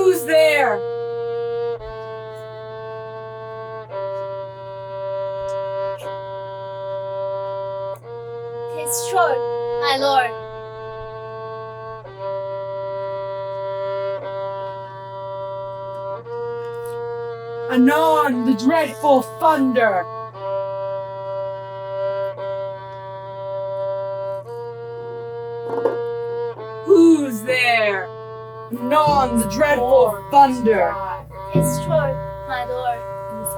Who's there? Tis true, my lord. Anon the dreadful thunder. Who's there? Anon the dreadful thunder. Tis true, my lord.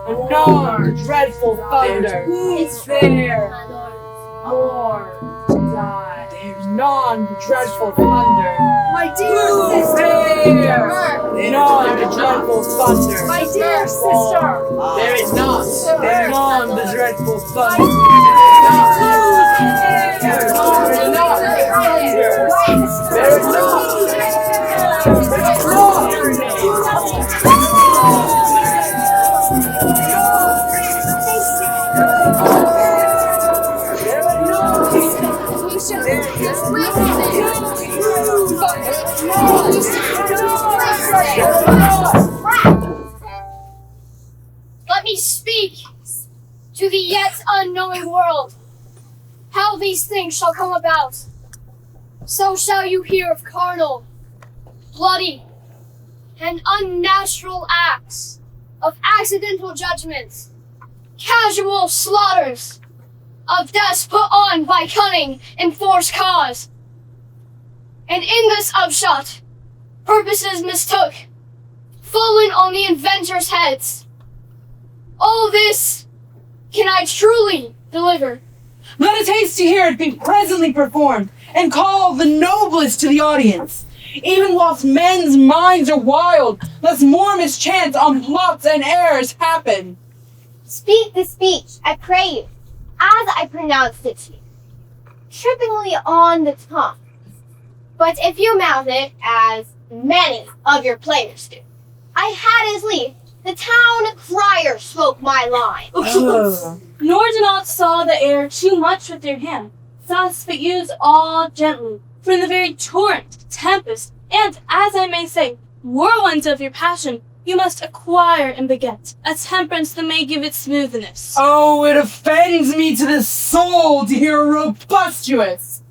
Anon the dreadful thunder. Who's there? My lord. More to die. There's none the dreadful thunder. My Who's there? None the dreadful thunder. My dear sister. There is none. There's none the dreadful thunder. There is none. There is Let me speak to the yet unknowing world. How these things shall come about. So shall you hear of carnal, bloody, and unnatural acts, of accidental judgments, casual slaughters, of deaths put on by cunning and forced cause. And in this upshot, purposes mistook, fallen on the inventors' heads. All this can I truly deliver. Let us haste to hear it be presently performed, and call the noblest to the audience. Even whilst men's minds are wild, lest more mischance on plots and errors happen. Speak the speech, I pray you, as I pronounced it to you, trippingly on the tongue. But if you mouth it, as many of your players do, I had his leave. The town crier spoke my line. Nor do not saw the air too much with your hand, thus but use all gently, for in the very torrent, tempest, and, as I may say, whirlwinds of your passion, you must acquire and beget a temperance that may give it smoothness. Oh, it offends me to the soul to hear a robustious,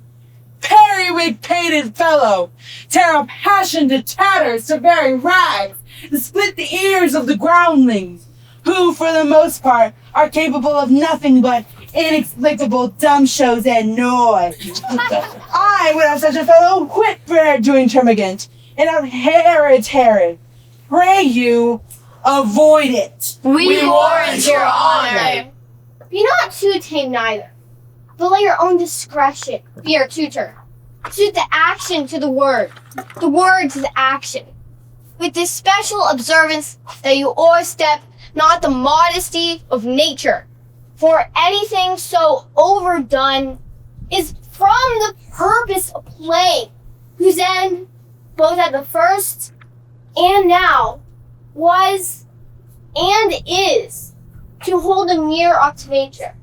periwig-pated fellow tear a passion to tatters, to very rags, to split the ears of the groundlings, who, for the most part, are capable of nothing but inexplicable dumb shows and noise. I would have such a fellow whip-bred doing termagant, and of Herod. Pray you, avoid it. We warrant your honor. Be not too tame neither, but let your own discretion be your tutor. Suit the action to the word to the action, with this special observance that you o'erstep not the modesty of nature, for anything so overdone is from the purpose of playing, whose end, both at the first and now, was and is to hold a mirror up to nature,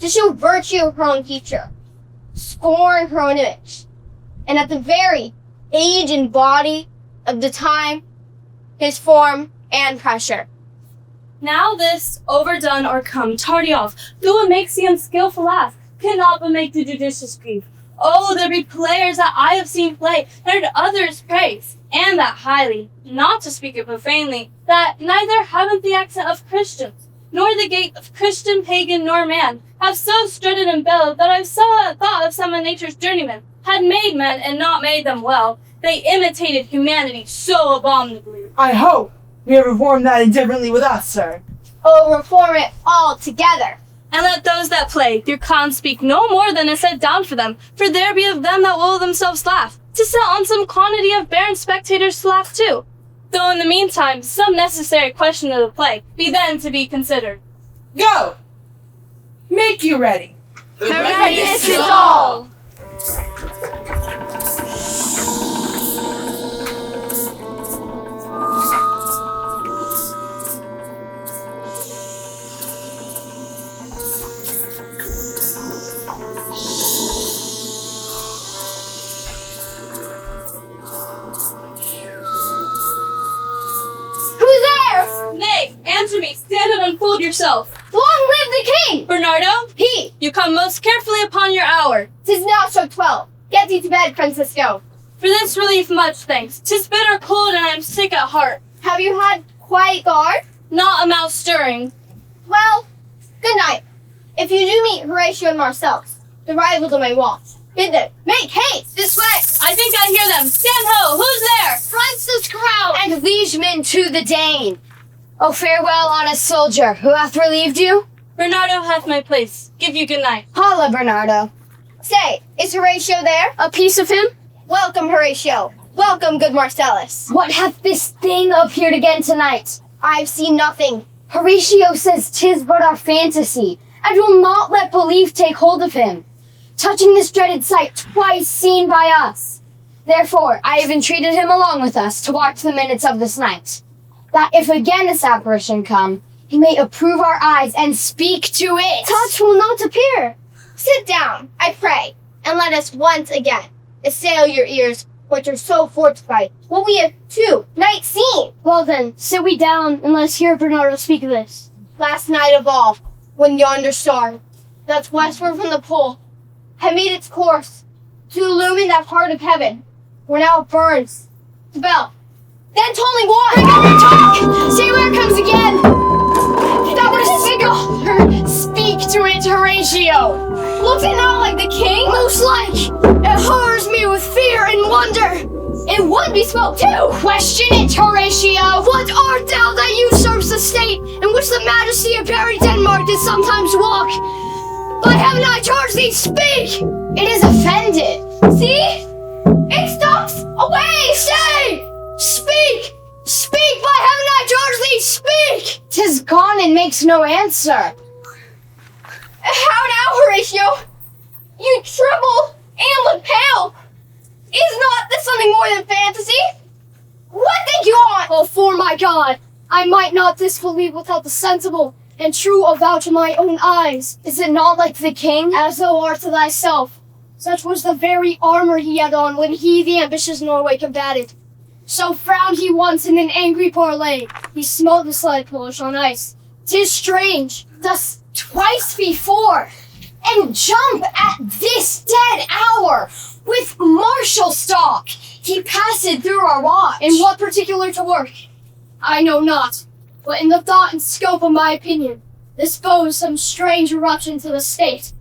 to show virtue of her own feature, scorn her own image, and at the very age and body of the time, his form and pressure. Now this, overdone or come tardy off, though it makes the unskillful laugh, cannot but make the judicious grieve. Oh, there be players that I have seen play, and heard others praise, and that highly, not to speak it profanely, that neither haven't the accent of Christians, nor the gait of Christian, pagan, nor man, have so strutted and bellowed that I've thought of some of nature's journeymen, had made men and not made them well. They imitated humanity so abominably. I hope we have reformed that indifferently with us, sir. Oh, reform it all together. And let those that play your con speak no more than is set down for them, for there be of them that will themselves laugh, to set on some quantity of barren spectators to laugh too. Though in the meantime, some necessary question of the play be then to be considered. Go! Make you ready. The readiest is all. yourself. Long live the king! Bernardo, He! you come most carefully upon your hour. 'Tis now struck 12. Get thee to bed, Francisco. For this relief, much thanks. 'Tis bitter cold and I am sick at heart. Have you had quiet guard? Not a mouse stirring. Well, good night. If you do meet Horatio and Marcellus, the rivals of my watch, bid them make haste this way. I think I hear them. Stand ho! Who's there? Francis Crown! And liegemen to the Dane. Oh, farewell, honest soldier. Who hath relieved you? Bernardo hath my place. Give you good night. Holla, Bernardo. Say, is Horatio there? A piece of him? Welcome, Horatio. Welcome, good Marcellus. What hath this thing appeared again tonight? I've seen nothing. Horatio says 'tis but our fantasy, and will not let belief take hold of him, touching this dreaded sight twice seen by us. Therefore, I have entreated him along with us to watch the minutes of this night, that if again this apparition come, he may approve our eyes and speak to it. Touch will not appear. Sit down, I pray, and let us once again assail your ears, which are so fortified. What we have two nights seen. Well then, sit we down and let us hear Bernardo speak of this. Last night of all, when yonder star, that's westward from the pole, had made its course to illumine that part of heaven, where now it burns. The bell, then tolling one. Pick up your talk! See where it comes again! That was a signal. Speak to it, Horatio! Looks it not like the king? Most like! It horrors me with fear and wonder! It would be spoke too. Question it, Horatio! What art thou that usurps the state in which the majesty of Perry Denmark did sometimes walk? By heaven I charge thee, speak! It is offended. See? It stops away. Say! Speak! Speak! By heaven I charge thee, speak! 'Tis gone and makes no answer. How now, Horatio? You tremble and look pale. Is not this something more than fantasy? What think you on? Oh, for my God, I might not disbelieve without the sensible and true avouch of my own eyes. Is it not like the king, as thou art to thyself? Such was the very armor he had on when he the ambitious Norway combated. So frowned he once in an angry parley. He smote the slight Polish on ice. 'Tis strange, thus twice before, and jump at this dead hour, with martial stalk, he passed through our watch. In what particular to work? I know not, but in the thought and scope of my opinion, this bodes some strange eruption to the state.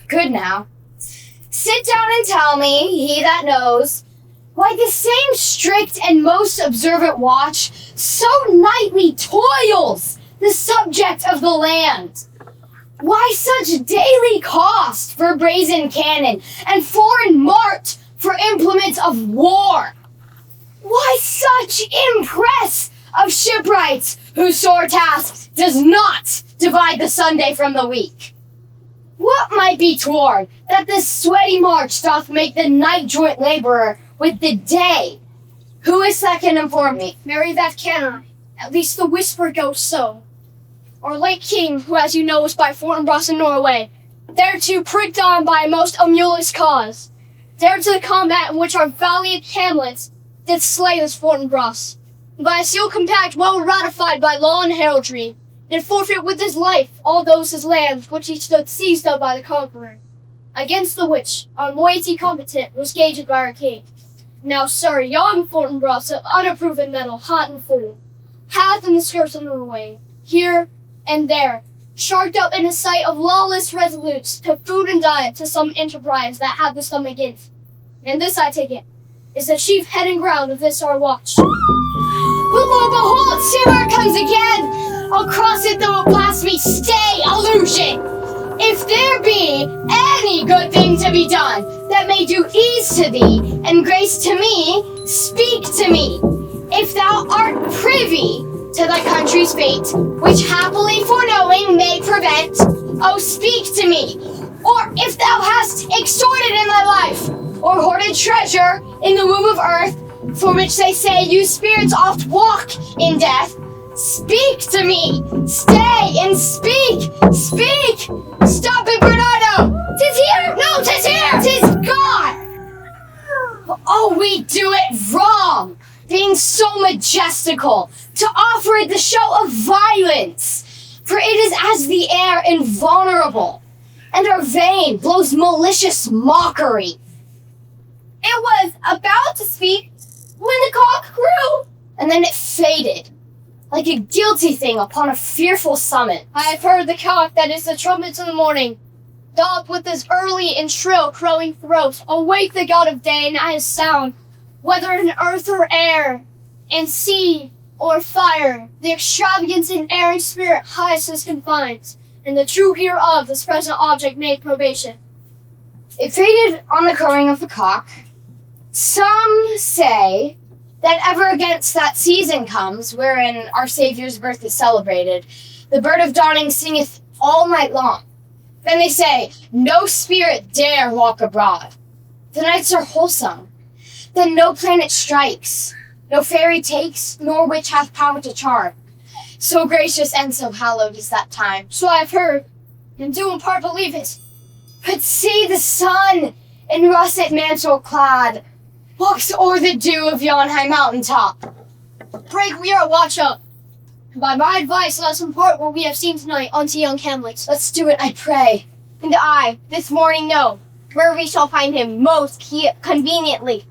Good now. Sit down and tell me, he that knows, why the same strict and most observant watch so nightly toils the subject of the land. Why such daily cost for brazen cannon and foreign mart for implements of war? Why such impress of shipwrights whose sore task does not divide the Sunday from the week? What might be toward that this sweaty march doth make the night joint laborer with the day? Who is that can inform me? Marry, that can I. At least the whisper goes so. Our late king, who as you know was by Fortinbras in Norway, thereto pricked on by a most emulous cause, dared to the combat in which our valiant Hamlet did slay this Fortinbras, and by a seal compact well ratified by law and heraldry, did forfeit with his life all those his lands which he stood seized of by the conqueror, against the which our moiety competent was gauged by our king. Now, sir, yon Fortinbras of unapproven metal, hot and full, hath in the skirts of Norway, here and there, sharked up in a sight of lawless resolutes to food and diet to some enterprise that have the stomach in. And this, I take it, is the chief head and ground of this our watch. Behold, see where it comes again! I'll cross it though it blast me. Stay, illusion! If there be any good thing to be done that may do ease to thee and grace to me, speak to me. If thou art privy to thy country's fate, which happily foreknowing may prevent, oh, speak to me. Or if thou hast extorted in thy life, or hoarded treasure in the womb of earth, for which they say you spirits oft walk in death, speak to me. Stay and speak. Speak. Stop it, Bernardo. 'Tis here. No, 'tis here. 'Tis gone. Oh, we do it wrong, being so majestical, to offer it the show of violence. For it is as the air invulnerable, and our vein blows malicious mockery. It was about to speak when the cock crew. And then it faded, like a guilty thing upon a fearful summit. I have heard the cock that is the trumpets in the morning. Doth with his early and shrill crowing throat awake the god of day and at his sound, whether in earth or air, in sea or fire, the extravagance and erring spirit highest his confines, and the true hereof this present object made probation. It faded on the crowing of the cock. Some say that ever against that season comes, wherein our Saviour's birth is celebrated, the bird of dawning singeth all night long. Then they say, no spirit dare walk abroad. The nights are wholesome. Then no planet strikes, no fairy takes, nor witch hath power to charm. So gracious and so hallowed is that time. So I have heard, and do in part believe it. But see the sun, in russet mantle clad, walks o'er the dew of yon high mountain top. Pray we are watch up. By my advice, let us impart what we have seen tonight unto young Hamlet. Let's do it, I pray. And I, this morning, know where we shall find him most conveniently.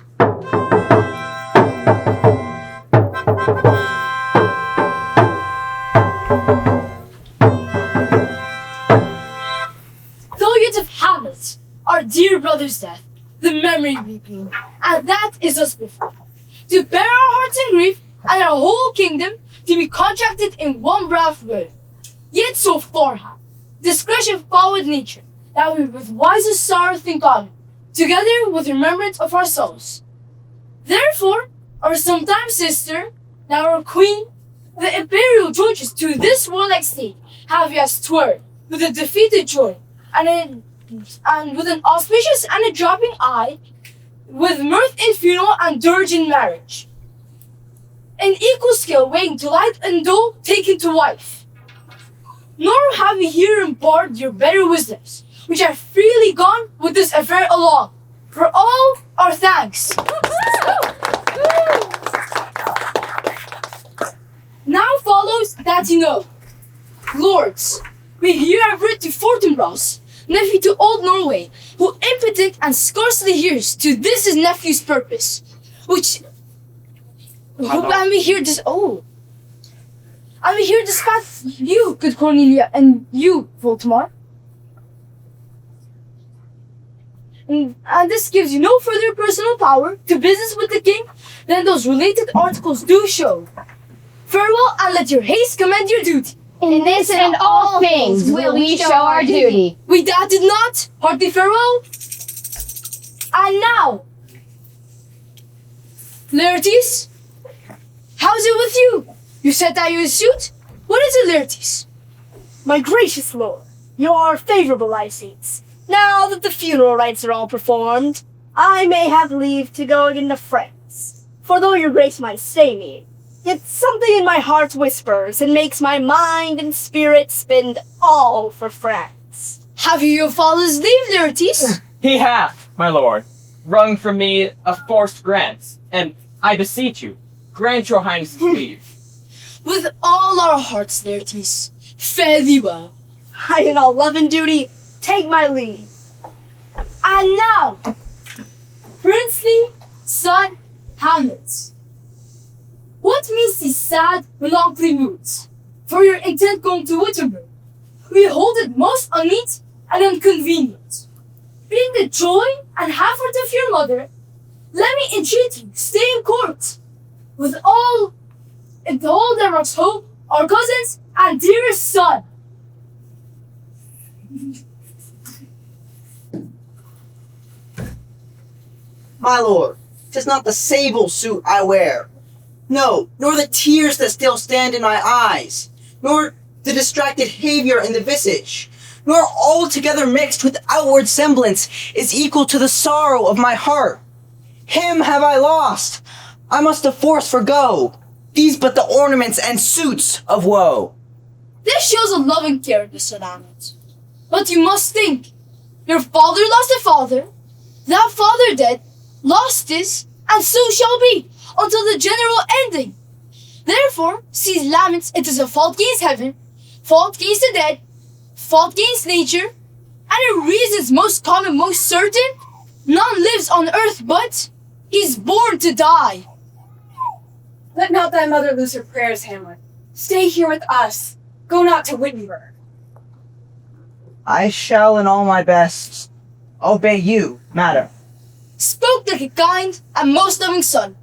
Though yet of Hamlet, our dear brother's death, the memory weeping, and that is us before. To bear our hearts in grief, and our whole kingdom to be contracted in one breath word. Yet so far hath discretion followed nature, that we with wisest sorrow think on it, together with remembrance of our souls. Therefore, our sometime sister, now our queen, the imperial judges to this warlike state, have as 'twere, with a defeated joy, and with an auspicious and a dropping eye, with mirth in funeral and dirge in marriage. An equal skill weighing to light and dull taken to wife. Nor have we here imparted your better wisdoms, which have freely gone with this affair along. For all our thanks. Now follows that you know. Lords, we here have writ to Fortinbras, nephew to old Norway, who impotent and scarcely hears to this his nephew's purpose, and we here dispatch you, good Cornelia, and you, Voldemar. And this gives you no further personal power to business with the king than those related articles do show. Farewell, and let your haste commend your duty. In this and all things will we show our duty. We doubted not. Hearty farewell. And now, Laertes, how's it with you? You said that you in suit? What is it, Laertes? My gracious lord, your favorable I sees. Now that the funeral rites are all performed, I may have leave to go again to France. For though your grace might stay me, yet something in my heart whispers and makes my mind and spirit spend all for France. Have you your father's leave, Laertes? He hath, my lord, wrung from me a forced grant, and I beseech you, grant your highness leave. With all our hearts, Laertes, fare thee well. I in all love and duty take my leave. And now, princely son Hamlet, what means these sad, melancholy moods? For your intent going to Wittenberg, we hold it most unmeet and inconvenient. Being the joy and comfort of your mother, let me entreat you, stay in court. With all Denmark's hope, our cousins and dearest son. My lord, 'tis not the sable suit I wear. No, nor the tears that still stand in my eyes, nor the distracted behavior in the visage, nor altogether mixed with outward semblance is equal to the sorrow of my heart. Him have I lost, I must of force forgo, these but the ornaments and suits of woe. This shows a loving character, Sir Hamlet. But you must think, your father lost a father, that father dead, lost this, and so shall be, until the general ending. Therefore, sees laments it is a fault gainst heaven, fought against the dead, fought against nature, and the reasons most common, most certain, none lives on earth but he's born to die. Let not thy mother lose her prayers, Hamlet. Stay here with us. Go not to Wittenberg. I shall in all my best obey you, madam. Spoke like a kind and most loving son.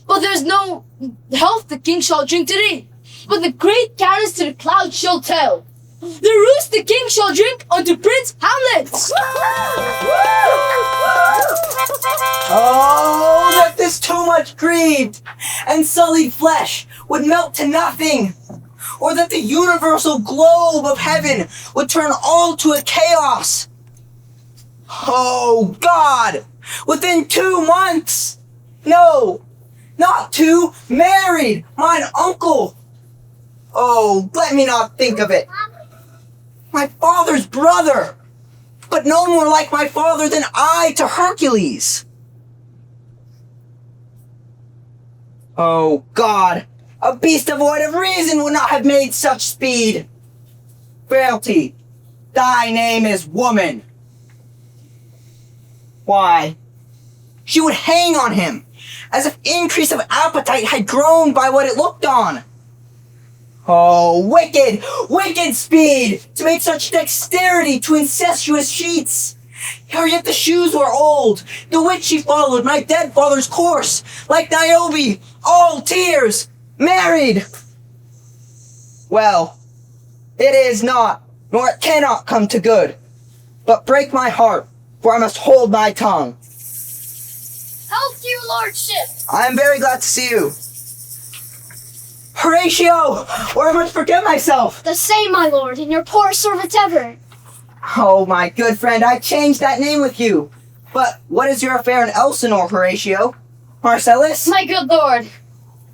But there's no health the king shall drink today, but the great carrots to the clouds shall tell. The roost the king shall drink unto Prince Hamlet. Oh, that this too much grieved and sullied flesh would melt to nothing, or that the universal globe of heaven would turn all to a chaos. Oh, God, within 2 months, no, not 2, married, mine uncle. Oh, let me not think of it. My father's brother, but no more like my father than I to Hercules. Oh, God, a beast devoid of reason would not have made such speed. Frailty, thy name is woman. Why, she would hang on him, as if increase of appetite had grown by what it looked on. Oh, wicked, wicked speed, to make such dexterity to incestuous sheets. Or yet the shoes were old, the which she followed my dead father's course, like Niobe, all tears, married. Well, it is not, nor it cannot come to good, but break my heart, for I must hold my tongue. Health to your lordship! I am very glad to see you. Horatio, or I must forget myself. The same, my lord, and your poor servant ever. Oh, my good friend, I changed that name with you. But what is your affair in Elsinore, Horatio? Marcellus? My good lord.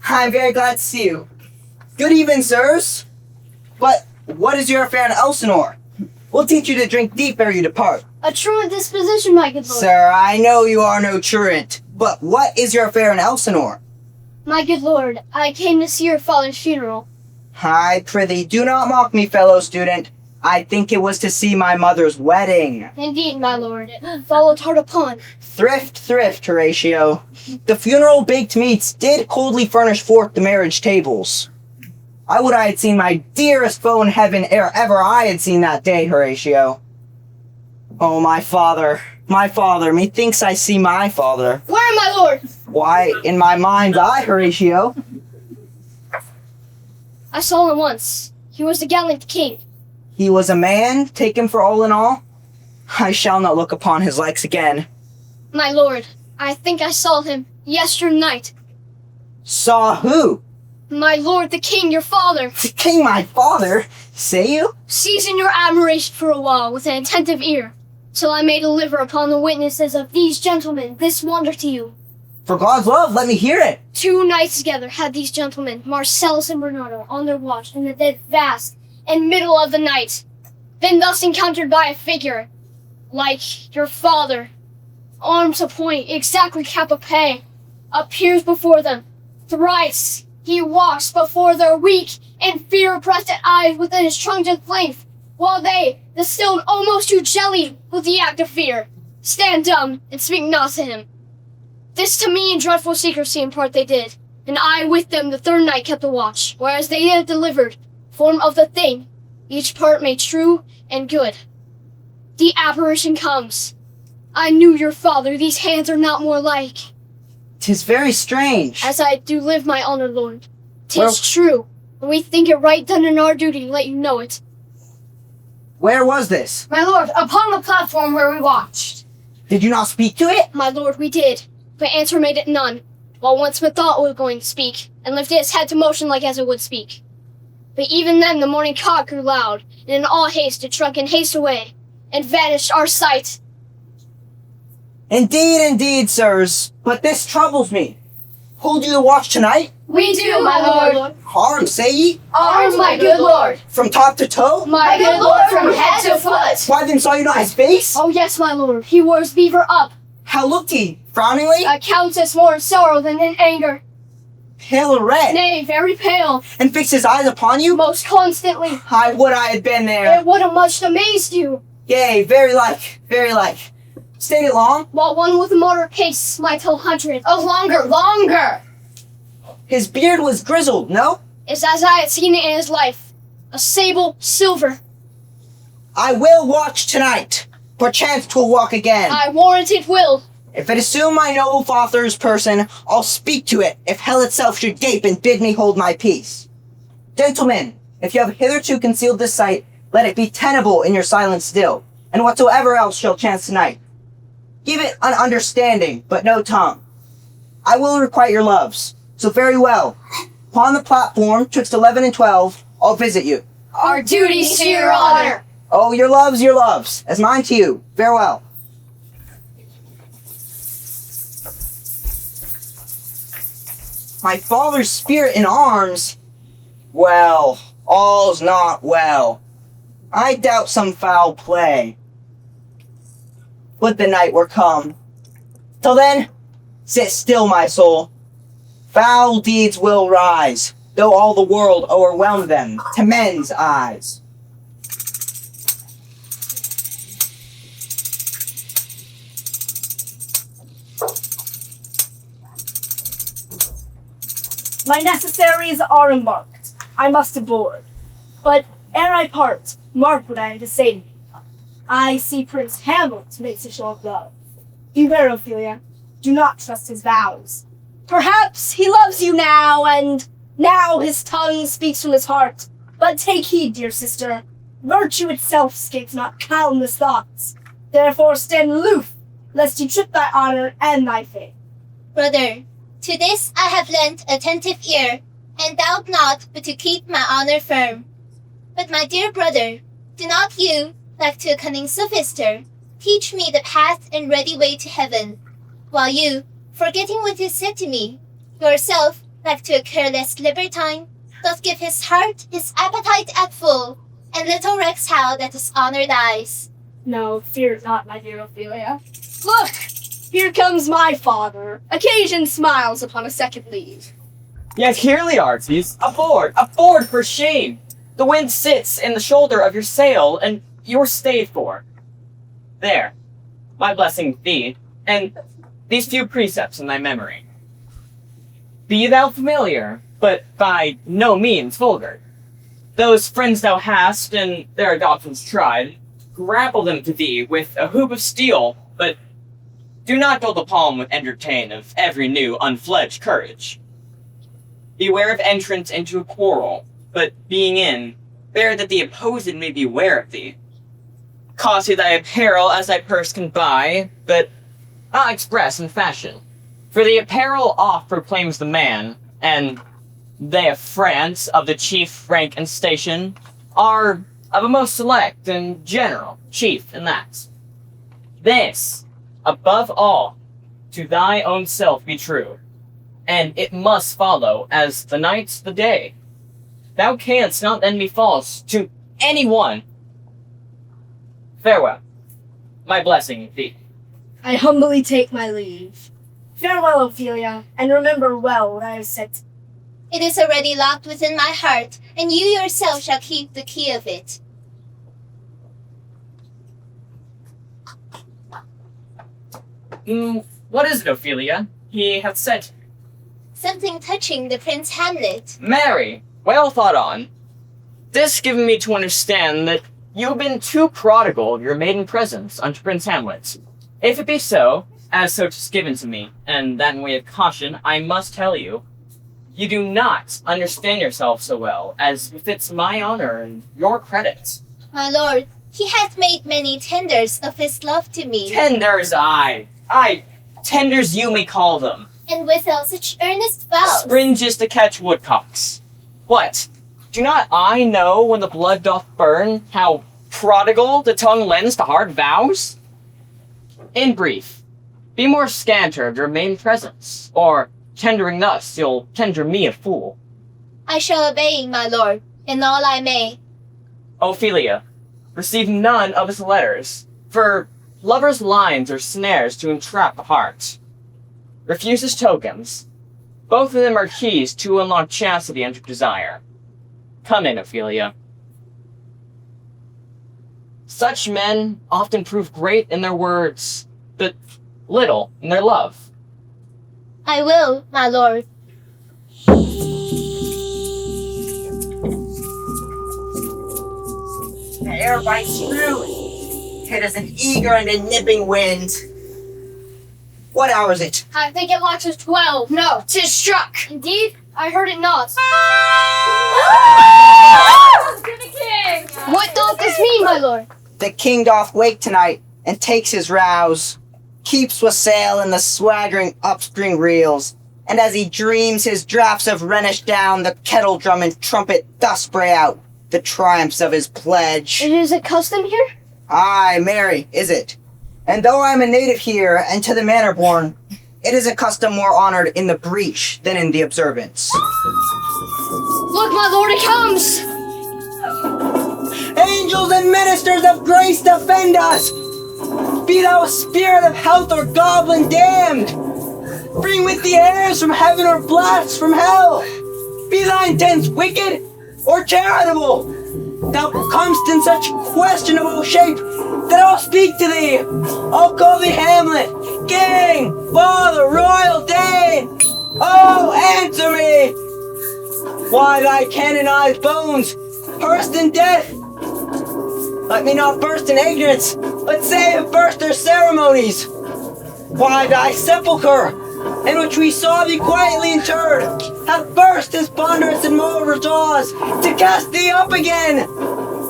I'm very glad to see you. Good even, sirs. But what is your affair in Elsinore? We'll teach you to drink deep ere you depart. A truant disposition, my good lord. Sir, I know you are no truant. But what is your affair in Elsinore? My good lord, I came to see your father's funeral. I prithee, do not mock me, fellow student. I think it was to see my mother's wedding. Indeed, my lord, it followed hard upon. Thrift, Horatio. The funeral baked meats did coldly furnish forth the marriage tables. I would I had seen my dearest foe in heaven ere ever I had seen that day, Horatio. Oh, my father, methinks I see my father. Where, my lord? Why, in my mind's eye, Horatio. I saw him once. He was the gallant king. He was a man, taken for all in all. I shall not look upon his likes again. My lord, I think I saw him yesternight. Saw who? My lord, the king, your father. The king, my father? Say you? Seizing your admiration for a while with an attentive ear, till I may deliver upon the witnesses of these gentlemen this wonder to you. For God's love, let me hear it. 2 nights together had these gentlemen, Marcellus and Bernardo, on their watch in the dead vast and middle of the night, been thus encountered by a figure, like your father, arms a point, exactly cap a pay, appears before them. Thrice he walks before their weak and fear-oppressed eyes within his truncheon length, while they, the still almost too jellied with the act of fear, stand dumb and speak not to him. This to me in dreadful secrecy in part they did, and I with them the 3rd night kept the watch, whereas they had delivered form of the thing, each part made true and good. The apparition comes. I knew your father, these hands are not more like. 'Tis very strange. As I do live my honor, lord. 'Tis Well- true, and we think it right done in our duty to let you know it. Where was this? My lord, upon the platform where we watched. Did you not speak to it? My lord, we did, but answer made it none, while once methought we were going to speak, and lifted its head to motion like as it would speak. But even then the morning cock grew loud, and in all haste it shrunk in haste away, and vanished our sight. Indeed, sirs. But this troubles me. Hold you the watch tonight? We do, my lord. Armed, say ye? Armed, my good lord. From top to toe? My good lord, from head to foot. Why then saw you not his face? Oh yes, my lord, he wore his beaver up, How looked he? Frowningly? a countess more in sorrow than in anger. pale red, Nay, very pale. and fixed his eyes upon you? Most constantly. I would I had been there. It would have much amazed you. Yea, very like, very like. Stayed it long? While one with a motor pace might tell hundreds. Oh, longer. His beard was grizzled, no? It's as I had seen it in his life. A sable silver. I will watch tonight. Perchance 'twill walk again. I warrant it will. If it assume my noble father's person, I'll speak to it, if hell itself should gape and bid me hold my peace. Gentlemen, if you have hitherto concealed this sight, let it be tenable in your silence still, and whatsoever else shall chance tonight. Give it an understanding, but no tongue. I will requite your loves, so very well. Upon the platform, twixt 11 and 12, I'll visit you. Our duties to your honor. Oh, your loves, as mine to you. Farewell. My father's spirit in arms? Well, all's not well. I doubt some foul play. Would the night were come. Till then, sit still, my soul. Foul deeds will rise, though all the world o'erwhelm them to men's eyes. My necessaries are embarked. I must aboard. But ere I part, mark what I have to say to you. I see Prince Hamlet makes a show of love. Beware, Ophelia. Do not trust his vows. Perhaps he loves you now, and now his tongue speaks from his heart. But take heed, dear sister. Virtue itself escapes not countless thoughts. Therefore stand aloof, lest you trip thy honor and thy faith. Brother, to this I have lent attentive ear, and doubt not but to keep my honor firm. But my dear brother, do not you, like to a cunning sophister, teach me the path and ready way to heaven, while you, forgetting what is said to me, yourself, like to a careless libertine, doth give his heart his appetite at full, and little recks how that his honor dies. No, fear not, my dear Ophelia. Look! Here comes my father. Occasion smiles upon a second leave. Yet here, Leartes, aboard for shame! The wind sits in the shoulder of your sail, and you're stayed for. There, my blessing be, and these few precepts in thy memory. Be thou familiar, but by no means vulgar. Those friends thou hast, and their adoptions tried, grapple them to thee with a hoop of steel, but do not dull the palm with entertain of every new unfledged courage. Beware of entrance into a quarrel, but being in, bear that the opposed may beware of thee. Costly thy apparel as thy purse can buy, but not express in fashion. For the apparel oft proclaims the man, and they of France, of the chief rank and station, are of a most select and general chief in that. This, above all, to thy own self be true, and it must follow as the night the day. Thou canst not then be false to any one. Farewell. My blessing thee. I humbly take my leave. Farewell, Ophelia, and remember well what I have said. It is already locked within my heart, and you yourself shall keep the key of it. What is it, Ophelia? He hath said. Something touching the Prince Hamlet. Marry, well thought on. This giving me to understand that you have been too prodigal of your maiden presence unto Prince Hamlet. If it be so, as so 'tis given to me, and that in way of caution, I must tell you, you do not understand yourself so well as befits my honor and your credit. My lord, he hath made many tenders of his love to me. Tenders, aye, tenders you may call them. And withal such earnest vows. Springes to catch woodcocks. What? Do not I know when the blood doth burn, how prodigal the tongue lends to hard vows? In brief, be more scanter of your main presence, or tendering thus you'll tender me a fool. I shall obey, my lord, in all I may. Ophelia, receive none of his letters, for lovers' lines are snares to entrap the heart. Refuse his tokens, Both of them are keys to unlock chastity and desire. Come in, Ophelia. Such men often prove great in their words, but little in their love. I will, my lord. The air bites through. It is an eager and a nipping wind. What hour is it? I think it locks us 12. No, 'tis struck. Indeed, I heard it not. What doth this mean, my lord? The king doth wake tonight and takes his rouse, keeps wassail in the swaggering upstream reels, and as he dreams his draughts of Rhenish down, the kettle drum and trumpet thus bray out the triumphs of his pledge. It is a custom here? Aye, marry, is it? And though I am a native here and to the manor born, it is a custom more honored in the breach than in the observance. Look, my lord, it comes! Angels and ministers of grace defend us! Be thou a spirit of health or goblin damned! Bring with the airs from heaven or blasts from hell! Be thy intents wicked or charitable! Thou comest in such questionable shape that I'll speak to thee! I'll call thee Hamlet, king, father, royal Dane! Oh, answer me! Why thy canonized bones, burst in death? Let me not burst in ignorance, but say have burst their ceremonies. Why thy sepulchre, in which we saw thee quietly interred, hath burst his ponderous and moral jaws to cast thee up again.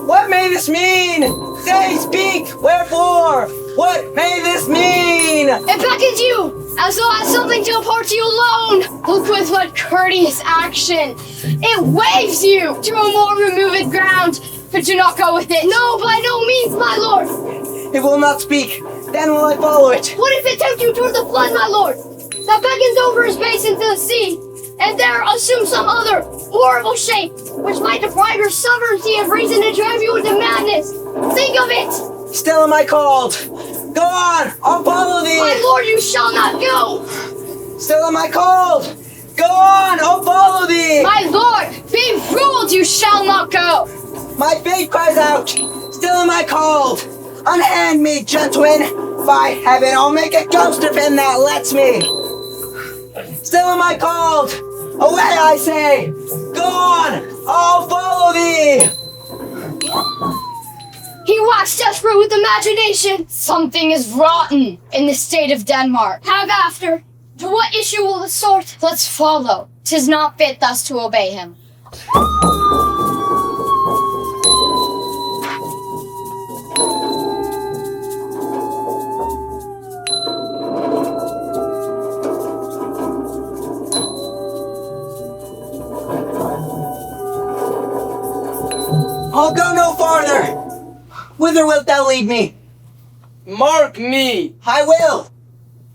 What may this mean? Say, speak, wherefore? What may this mean? It beckons you, as though it has something to impart to you alone. Look with what courteous action. It waves you to a more removed ground, but do not go with it. No, by no means, my lord. It will not speak, then will I follow it. What if it tempt you toward the flood, my lord? That beckons over his base into the sea, and there assume some other horrible shape, which might deprive your sovereignty of reason and drive you into madness. Think of it! Still am I called. Go on, I'll follow thee. My lord, you shall not go! Still am I called. Go on, I'll follow thee. My lord, be ruled, you shall not go! My faith cries out. Still am I called. Unhand me, gentlemen. By heaven, I'll make a ghost of him that lets me. Still am I called. Away, I say. Go on, I'll follow thee. He waxed desperate with imagination. Something is rotten in the state of Denmark. Have after. To what issue will the sort? Let's follow. 'Tis not fit thus to obey him. I'll go no farther. Whither wilt thou lead me? Mark me, I will.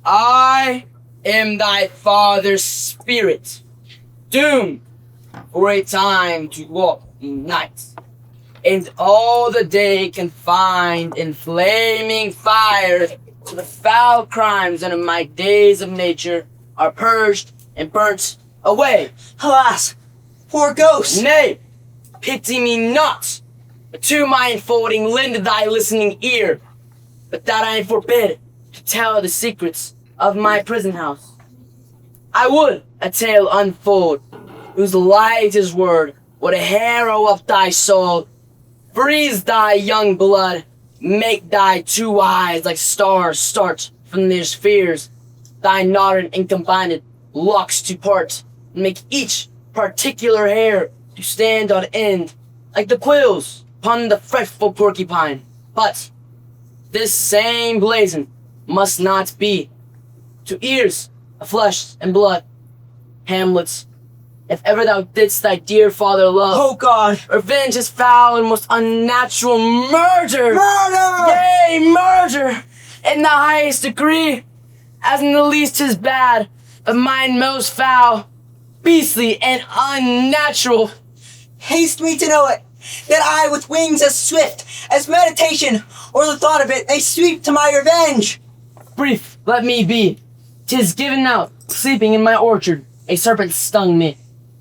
I am thy father's spirit, doomed for a time to walk in night, and all the day confined in flaming fire to the foul crimes of my days of nature are purged and burnt away. Alas, poor ghost. Nay, pity me not, but to my enfolding lend thy listening ear, but that I am forbid to tell the secrets of my prison house. I would a tale unfold, whose lightest word would harrow up thy soul, freeze thy young blood, make thy two eyes like stars start from their spheres, thy knotted and combined locks to part, and make each particular hair to stand on end, like the quills upon the fretful porcupine. But this same blazon must not be. To ears of flesh and blood, Hamlet, if ever thou didst thy dear father love, Oh God. revenge is foul and most unnatural murder. Murder! Yea, murder in the highest degree, as in the least is bad, but mine most foul, beastly, and unnatural. Haste me to know it, that I with wings as swift as meditation or the thought of it may sweep to my revenge. Brief let me be. 'Tis given out, sleeping in my orchard, a serpent stung me.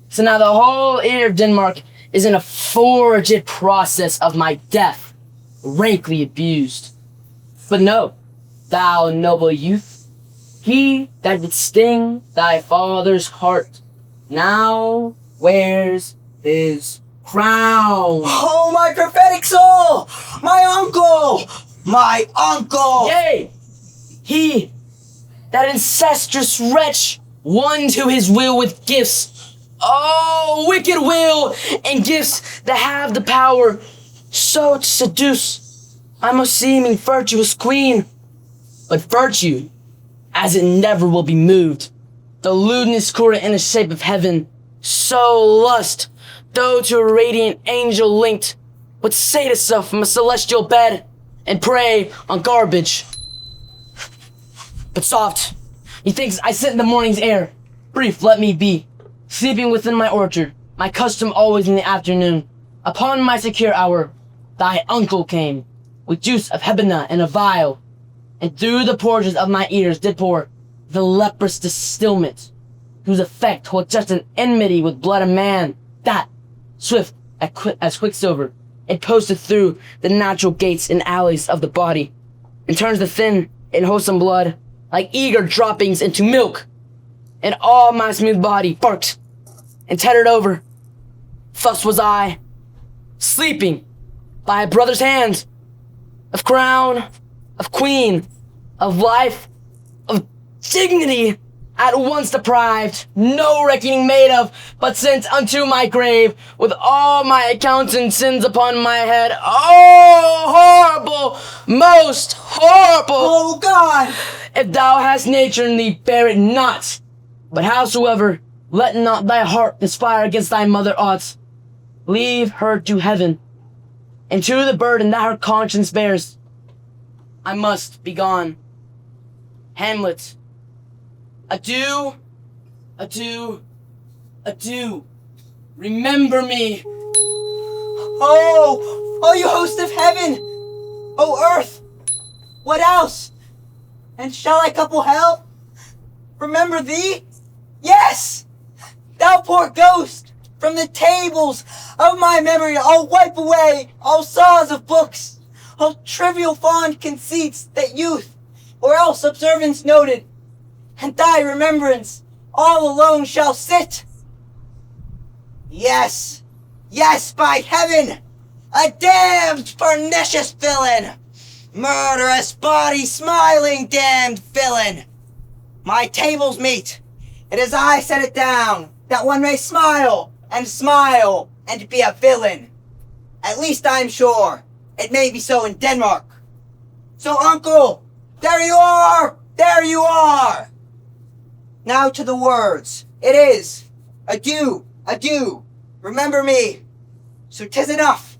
So now the whole ear of Denmark is in a forged process of my death, rankly abused. But know, thou noble youth, he that did sting thy father's heart now wears his crown. Oh, my prophetic soul! My uncle! My uncle! Yea, he, that incestuous wretch, won to his will with gifts. Oh, wicked will and gifts that have the power so to seduce my most seeming virtuous queen. But virtue, as it never will be moved, the lewdness current in the shape of heaven, so lust, though to a radiant angel linked, would sate itself from a celestial bed and prey on garbage. But soft, methinks I sit in the morning's air, brief let me be, sleeping within my orchard, my custom always in the afternoon. Upon my secure hour, thy uncle came, with juice of Hebena in a vial, and through the porches of my ears did pour the leprous distilment, whose effect holds just an enmity with blood of man, that, swift as quicksilver, it posteth through the natural gates and alleys of the body, and turns the thin and wholesome blood, like eager droppings into milk, and all my smooth body barked and tethered over. Thus was I, sleeping by a brother's hand, of crown, of queen, of life, of dignity, at once deprived, no reckoning made of, but sent unto my grave, with all my accounts and sins upon my head. Oh, horrible, most horrible! Oh, God! If thou hast nature in thee, bear it not. But howsoever, let not thy heart conspire against thy mother aught. Leave her to heaven, and to the burden that her conscience bears. I must be gone. Hamlet, adieu, adieu, adieu. Remember me. Oh, you host of heaven! Oh, earth! What else? And shall I couple hell? Remember thee? Yes! Thou poor ghost! From the tables of my memory I'll wipe away all saws of books, all trivial fond conceits that youth or else observance noted, and thy remembrance all alone shall sit. Yes, yes, by heaven, a damned pernicious villain, murderous body smiling damned villain. My table's meat, it is I set it down, that one may smile and be a villain. At least I'm sure it may be so in Denmark. So, uncle, there you are! There you are! Now to the words. It is, adieu, adieu, remember me. So 'tis enough.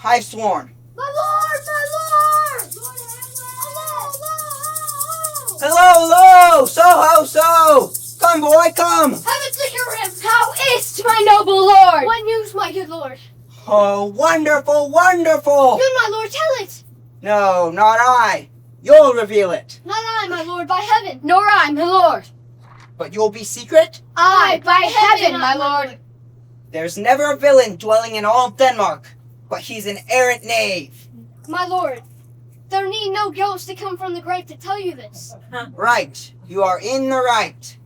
I've sworn. My lord! My lord! Lord Hamlet! Hello, hello! So! Come, boy, come! Heaven's him! How is't, my noble lord? What news, my good lord? Oh, wonderful, wonderful! Good, my lord, tell it! No, not I. You'll reveal it. Not I, my lord, by heaven! Nor I, my lord. But you'll be secret? I, by heaven, my lord. There's never a villain dwelling in all Denmark, but he's an errant knave. My lord, there need no ghost to come from the grave to tell you this. Right, you are in the right.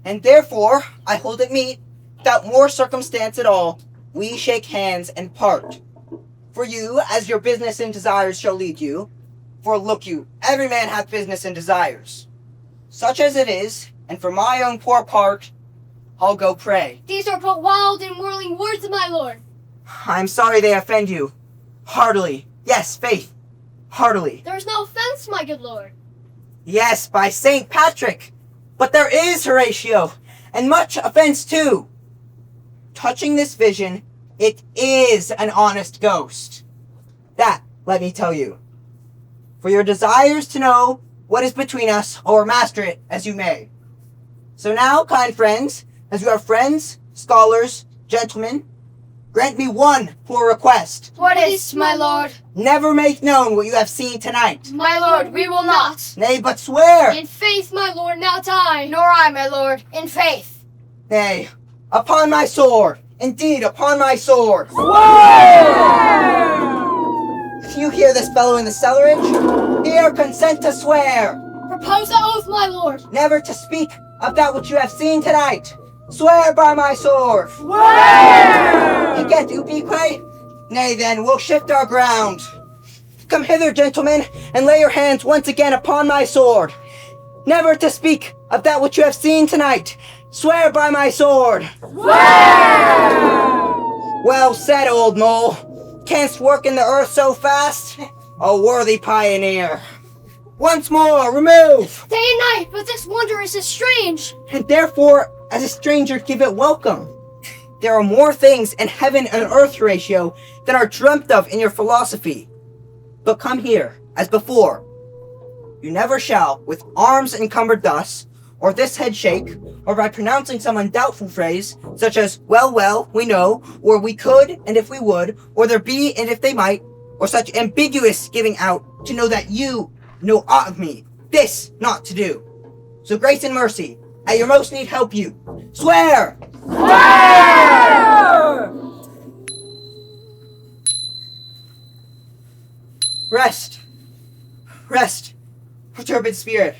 And therefore, I hold it meet, without more circumstance at all, we shake hands and part. For you, as your business and desires shall lead you, for look you, every man hath business and desires. Such as it is, and for my own poor part, I'll go pray. These are but wild and whirling words, my lord. I'm sorry they offend you. Heartily. Yes, faith. Heartily. There's no offense, my good lord. Yes, by St. Patrick. But there is, Horatio, and much offense too. Touching this vision, it is an honest ghost. That, let me tell you. For your desires to know what is between us, or master it as you may. So now, kind friends, as you are friends, scholars, gentlemen, grant me one poor request. What is't, my lord? Never make known what you have seen tonight. My lord, we will not. Nay, but swear. In faith, my lord, not I. Nor I, my lord, in faith. Nay, upon my sword! Indeed, upon my sword! If you hear this fellow in the cellarage, hear consent to swear! Propose the oath, my lord. Never to speak of that which you have seen tonight! Swear by my sword! You get ubique? Nay then, we'll shift our ground. Come hither, gentlemen, and lay your hands once again upon my sword. Never to speak of that which you have seen tonight. Swear by my sword. Well said, old mole. Canst work in the earth so fast? A worthy pioneer. Once more, remove! Day and night, but this wondrous is strange. And therefore, as a stranger, give it welcome. There are more things in heaven and earth, Horatio, than are dreamt of in your philosophy. But come here, as before. You never shall, with arms encumbered thus, or this head shake, or by pronouncing some undoubtful phrase, such as, well, we know, or we could, and if we would, or there be, and if they might, or such ambiguous giving out, to know that you know aught of me, this not to do. So grace and mercy, at your most need help you. Swear! Rest, perturbed spirit.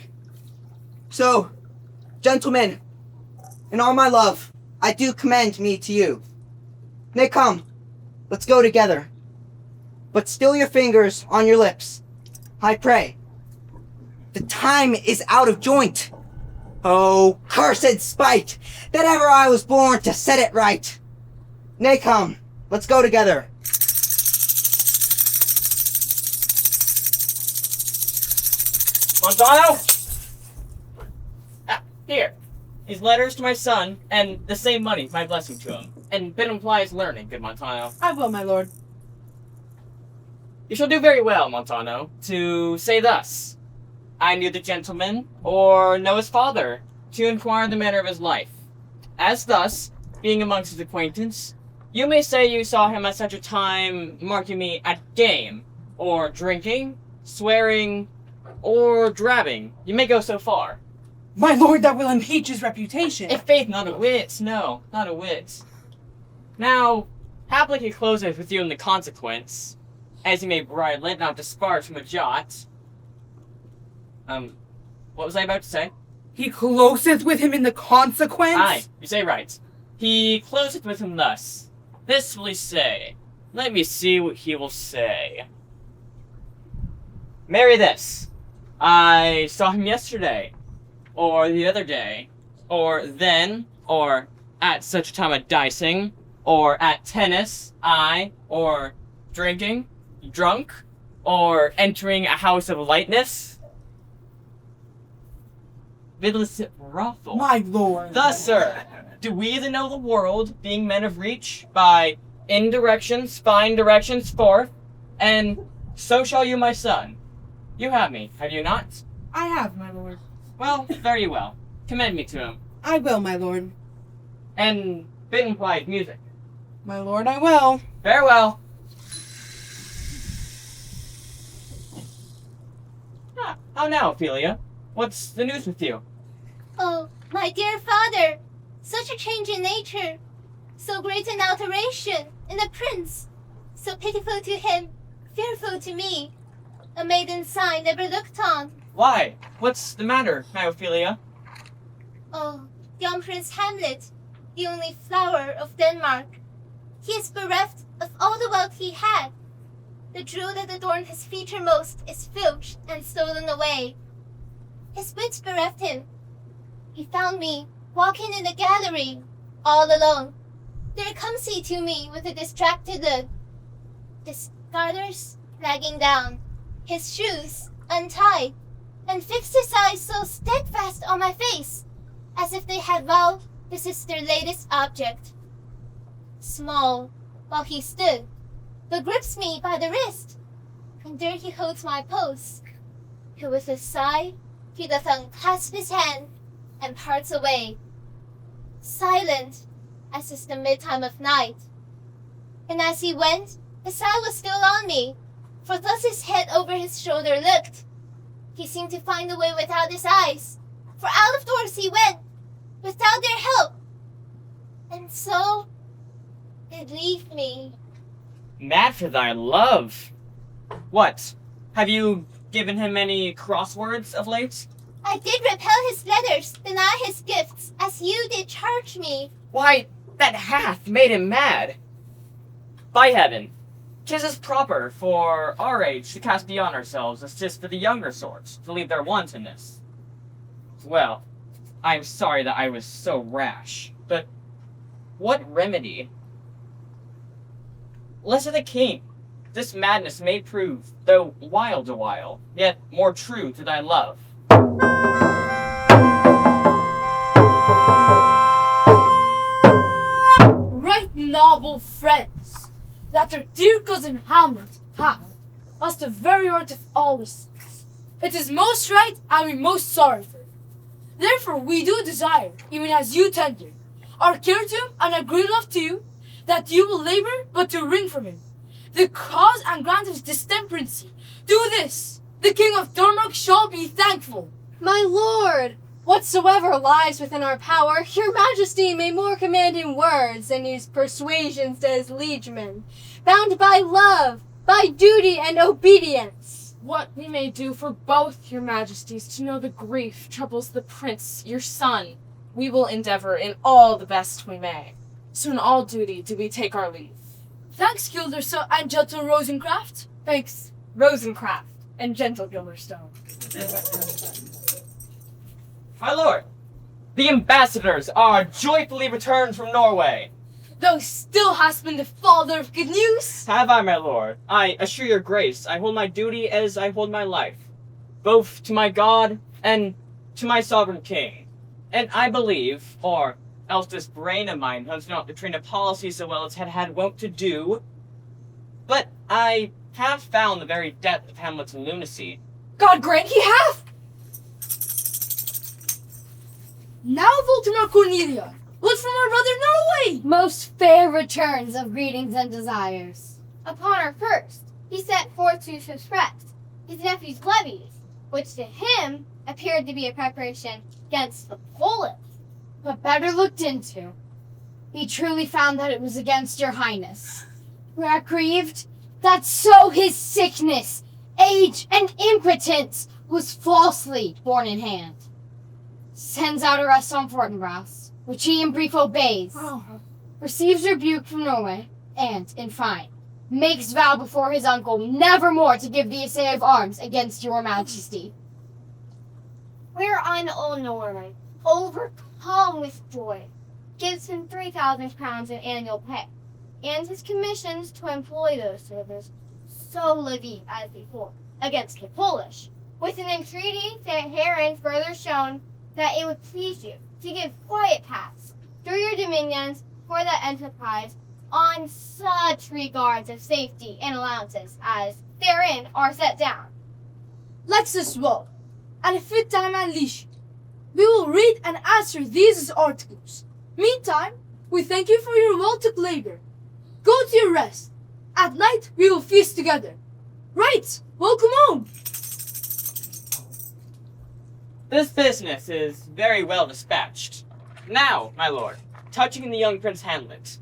So, gentlemen, in all my love, I do commend me to you. Nay, come, let's go together. But still your fingers on your lips, I pray. The time is out of joint. Oh, cursed spite, that ever I was born to set it right. Nay, come, let's go together. Montano? Here. These letters to my son, and the same money, my blessing to him. And bid implies learning, good Montano. I will, my lord. You shall do very well, Montano, to say thus. I knew the gentleman, or know his father, to inquire the manner of his life. As thus, being amongst his acquaintance, you may say you saw him at such a time, mark you me, at game, or drinking, swearing, or drabbing. You may go so far. My lord, that will impeach his reputation. In faith, not a whit, no, not a whit. Now, haply he closeth with you in the consequence, as he may bridle it, not disparage from a jot. What was I about to say? He closeth with him in the consequence? Aye, you say right. He closeth with him thus. This will he say. Let me see what he will say. Marry this. I saw him yesterday, or the other day, or then, or at such a time at dicing, or at tennis, or drinking, drunk, or entering a house of lightness. Vidlicet brothel. My lord. Thus, sir, do we that know the world, being men of reach, by indirections find directions forth, and so shall you, my son. You have me, have you not? I have, my lord. Well, very well. Commend me to him. I will, my lord. And bid him quiet music. My lord, I will. Farewell. How now, Ophelia? What's the news with you? Oh, my dear father, such a change in nature, so great an alteration in a prince, so pitiful to him, fearful to me, a maiden's sign never looked on. Why? What's the matter, my Ophelia? Oh, young Prince Hamlet, the only flower of Denmark. He is bereft of all the wealth he had. The jewel that adorned his feature most is filched and stolen away. His wits bereft him. He found me walking in the gallery, all alone. There comes he to me with a distracted look, his garters lagging down, his shoes untied, and fixed his eyes so steadfast on my face, as if they had vowed this is their latest object. Small, while he stood, but grips me by the wrist, and there he holds my pulse, till with a sigh he doth unclasp his hand, and parts away, silent as is the midtime of night. And as he went, his eye was still on me, for thus his head over his shoulder looked. He seemed to find a way without his eyes, for out of doors he went, without their help, And so it leave me. Mad for thy love. What? Have you given him any crosswords of late? I did repel his letters, deny his gifts, as you did charge me. Why, that hath made him mad. By heaven, 'tis as proper for our age to cast beyond ourselves as 'tis for the younger sorts to leave their wantonness. Well, I am sorry that I was so rash, but what remedy? Less of the king. This madness may prove, though wild a while, yet more true to thy love. Right noble friends, that our dear cousin Hamlet hath, as the very heart of all this. It is most right and we most sorry for it. Therefore we do desire, even as you tender, our care to him and our great love to you, that you will labor but to wring from him the cause and grant his distemperancy. Do this, the King of Dornoch shall be thankful. My lord, whatsoever lies within our power, your majesty may more command in words than use persuasions to his liegemen, bound by love, by duty and obedience. What we may do for both your majesties to know the grief troubles the prince, your son, we will endeavor in all the best we may. So in all duty do we take our leave. Thanks, Gilder and gentle Rosencraft. Thanks, Rosencraft and gentle Gilderstone. My lord, the ambassadors are joyfully returned from Norway. Thou still hast been the father of good news. Have I, my lord? I assure your grace, I hold my duty as I hold my life, both to my God and to my sovereign king. And I believe, or else this brain of mine has not the train of policy so well as had wont to do, but I have found the very depth of Hamlet's lunacy. God grant he hath. Now, Voltimar Cornelia, what's from our brother Norway? Most fair returns of greetings and desires. Upon our first, he set forth to suppress his nephew's levies, which to him appeared to be a preparation against the Polish. But better looked into, he truly found that it was against your highness. We are grieved that so his sickness, age, and impotence was falsely borne in hand. Sends out arrest on Fortinbras, which he in brief obeys, receives rebuke from Norway, and, in fine, makes vow before his uncle never more to give the essay of arms against your majesty. Whereon old Norway, overcome with joy, gives him 3,000 crowns in annual pay, and his commissions to employ those servants so levy as before against the Polish, with an entreaty that herein further shown that it would please you to give quiet paths through your dominions for the enterprise on such regards of safety and allowances as therein are set down. Let's this well, and a fit time and leisure. We will read and answer these articles. Meantime, we thank you for your well-took labor. Go to your rest. At night, we will feast together. Right, welcome home. This business is very well dispatched. Now, my lord, touching the young Prince Hamlet.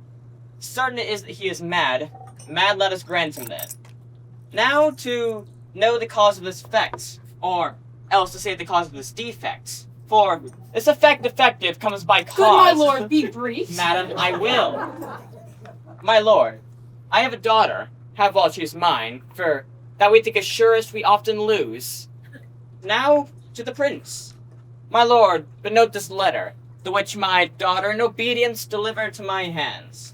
Certain it is that he is mad. Mad let us grant him then. Now to know the cause of this effect, or else to say the cause of this defect. For this effect defective comes by cause. Good, my lord, be brief. Madam, I will. My lord, I have a daughter, have while she is mine, for that we think as surest we often lose. Now to the prince. My lord, but note this letter, the which my daughter in obedience delivered to my hands.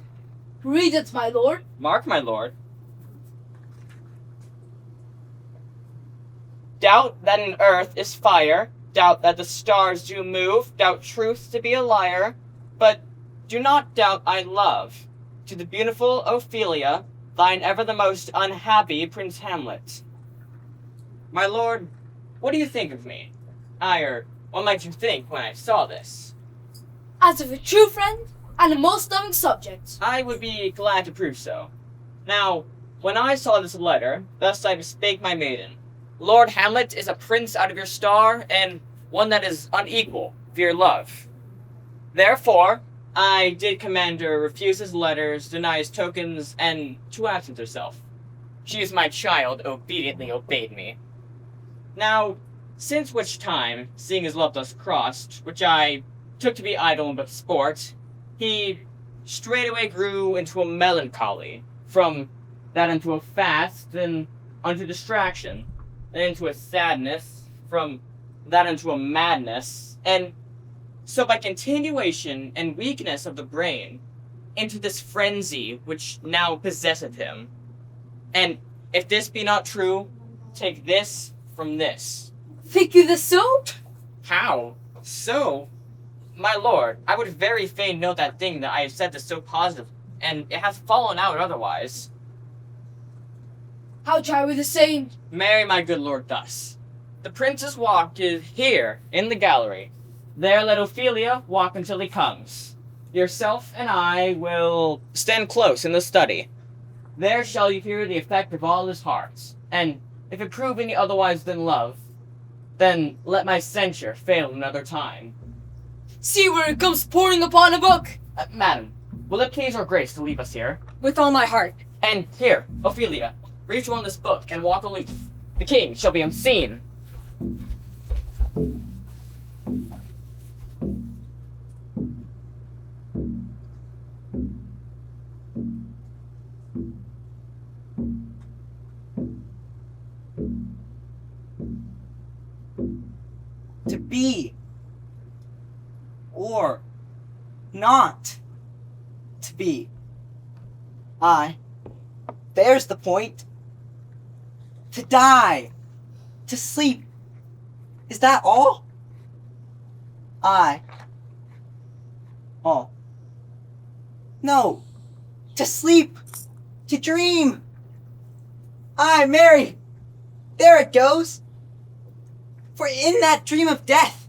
Read it, my lord. Mark, my lord. Doubt that in earth is fire, doubt that the stars do move, doubt truth to be a liar, but do not doubt I love. To the beautiful Ophelia, thine ever the most unhappy Prince Hamlet. My lord, what do you think of me? What might you think when I saw this? As of a true friend and a most loving subject. I would be glad to prove so. Now, when I saw this letter, thus I bespake my maiden. Lord Hamlet is a prince out of your star, and one that is unequal for your love. Therefore, I did command her refuse his letters, deny his tokens, and to absent herself. She is my child, obediently obeyed me. Now, since which time, seeing his love thus crossed, which I took to be idle but sport, he straightway grew into a melancholy, from that into a fast, then unto distraction, then into a sadness, from that into a madness, and so by continuation and weakness of the brain, into this frenzy which now possesseth him. And if this be not true, take this from this. Think you this so? How? So? My lord, I would very fain know that thing that I have said is so positive, and it hath fallen out otherwise. How try we the same? Marry my good lord thus. The prince's walk is here, in the gallery. There let Ophelia walk until he comes. Yourself and I will stand close in the study. There shall you hear the effect of all his hearts, and if it prove any otherwise than love, then let my censure fail another time. See where it comes pouring upon a book! Madam, will it please your grace to leave us here? With all my heart. And here, Ophelia, read you on this book and walk aloof. The king shall be unseen. To be or not to be. Aye, there's the point. To die, to sleep, is that all? Aye, all. No, to sleep, to dream. Aye, Mary, there it goes. For in that dream of death,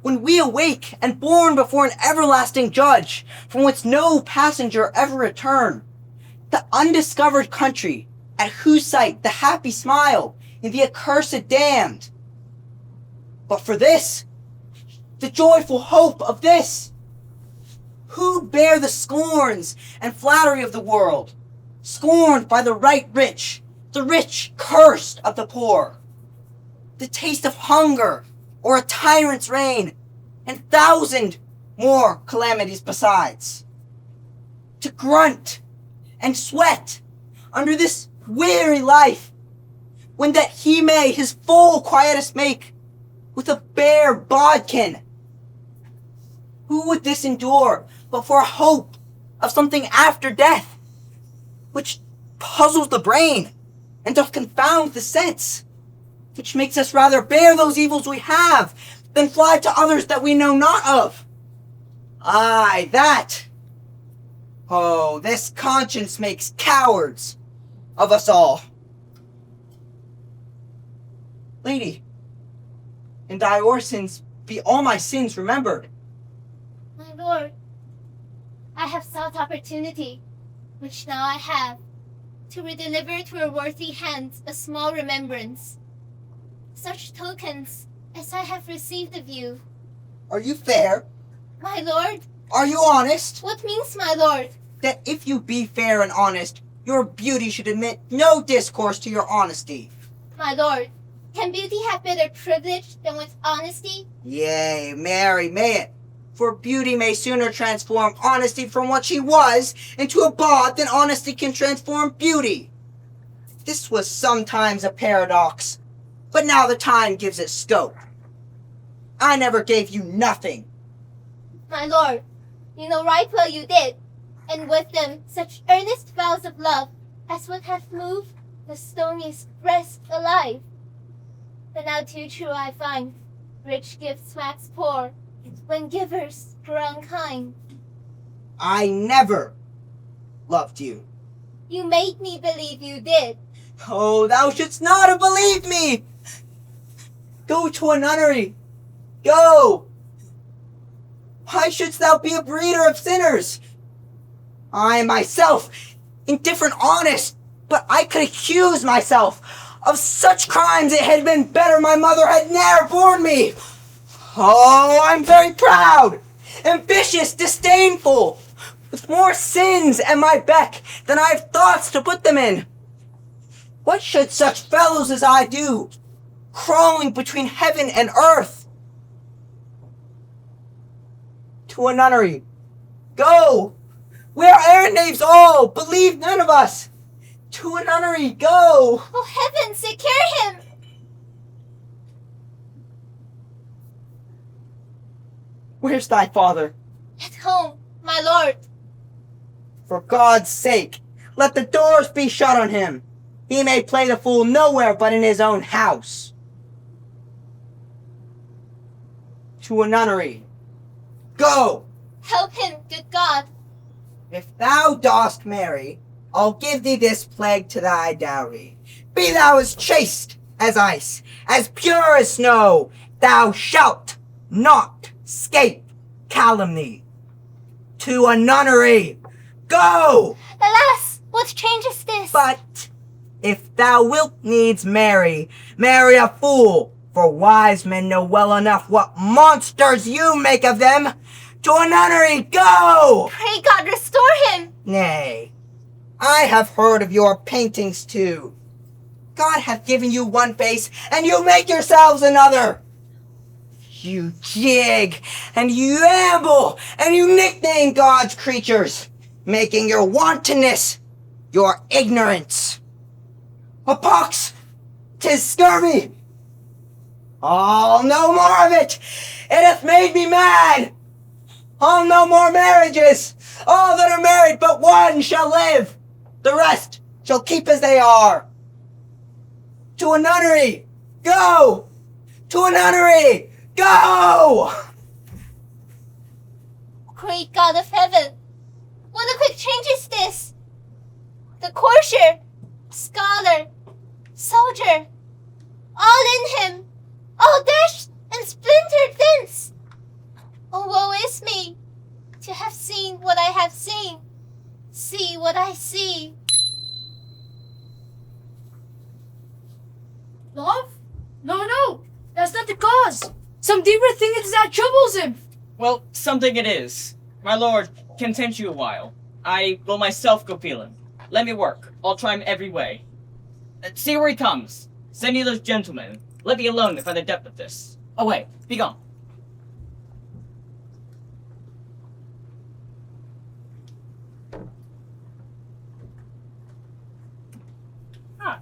when we awake and born before an everlasting judge, from whence no passenger ever return, the undiscovered country, at whose sight the happy smile in the accursed damned. But for this, the joyful hope of this, who bear the scorns and flattery of the world, scorned by the right rich, the rich cursed of the poor, the taste of hunger or a tyrant's reign, and thousand more calamities besides. To grunt and sweat under this weary life, when that he may his full quietus make with a bare bodkin. Who would this endure but for a hope of something after death, which puzzles the brain and doth confound the sense, which makes us rather bear those evils we have than fly to others that we know not of? Aye, that. Oh, this conscience makes cowards of us all. Lady, in thy orisons be all my sins remembered. My lord, I have sought opportunity, which now I have, to redeliver to her worthy hands a small remembrance. Such tokens as I have received of you. Are you fair? My lord? Are you honest? What means my lord? That if you be fair and honest, your beauty should admit no discourse to your honesty. My lord, can beauty have better privilege than with honesty? Yea, marry, may it. For beauty may sooner transform honesty from what she was into a bawd than honesty can transform beauty. This was sometimes a paradox, but now the time gives it scope. I never gave you nothing. My lord, you know right well you did, and with them such earnest vows of love as would have moved the stoniest breast alive. But now too true I find, rich gifts wax poor, when givers grow unkind. I never loved you. You made me believe you did. Oh, thou shouldst not have believed me! Go to a nunnery. Go! Why shouldst thou be a breeder of sinners? I myself, indifferent honest, but I could accuse myself of such crimes it had been better my mother had ne'er borne me. Oh, I'm very proud, ambitious, disdainful, with more sins at my beck than I have thoughts to put them in. What should such fellows as I do, crawling between heaven and earth? To a nunnery. Go! We are errand knaves all, believe none of us. To a nunnery, go! Oh heavens, secure him! Where's thy father? At home, my lord. For God's sake, let the doors be shut on him. He may play the fool nowhere but in his own house. To a nunnery. Go! Help him, good God. If thou dost marry, I'll give thee this plague to thy dowry. Be thou as chaste as ice, as pure as snow, thou shalt not scape calumny. To a nunnery. Go! Alas, what change is this? But if thou wilt needs marry, marry a fool, for wise men know well enough what monsters you make of them. To a nunnery, go! Pray God restore him. Nay, I have heard of your paintings too. God hath given you one face, and you make yourselves another. You jig, and you amble, and you nickname God's creatures, making your wantonness your ignorance. A pox! 'Tis scurvy! I'll no more of it! It hath made me mad! I'll no more marriages! All that are married but one shall live! The rest shall keep as they are! To a nunnery! Go! To a nunnery! Go! Great God of heaven, what a quick change is this! The courtier, scholar, soldier, all in him, all dashed and splintered thence. Oh, woe is me, to have seen what I have seen, see what I see. Love? No, that's not the cause. Some deeper thing it is that troubles him. Well, something it is. My lord, content you a while. I will myself go feel him. Let me work. I'll try him every way. See where he comes. Send you those gentlemen. Let me alone to find the depth of this. Away, be gone. Ah,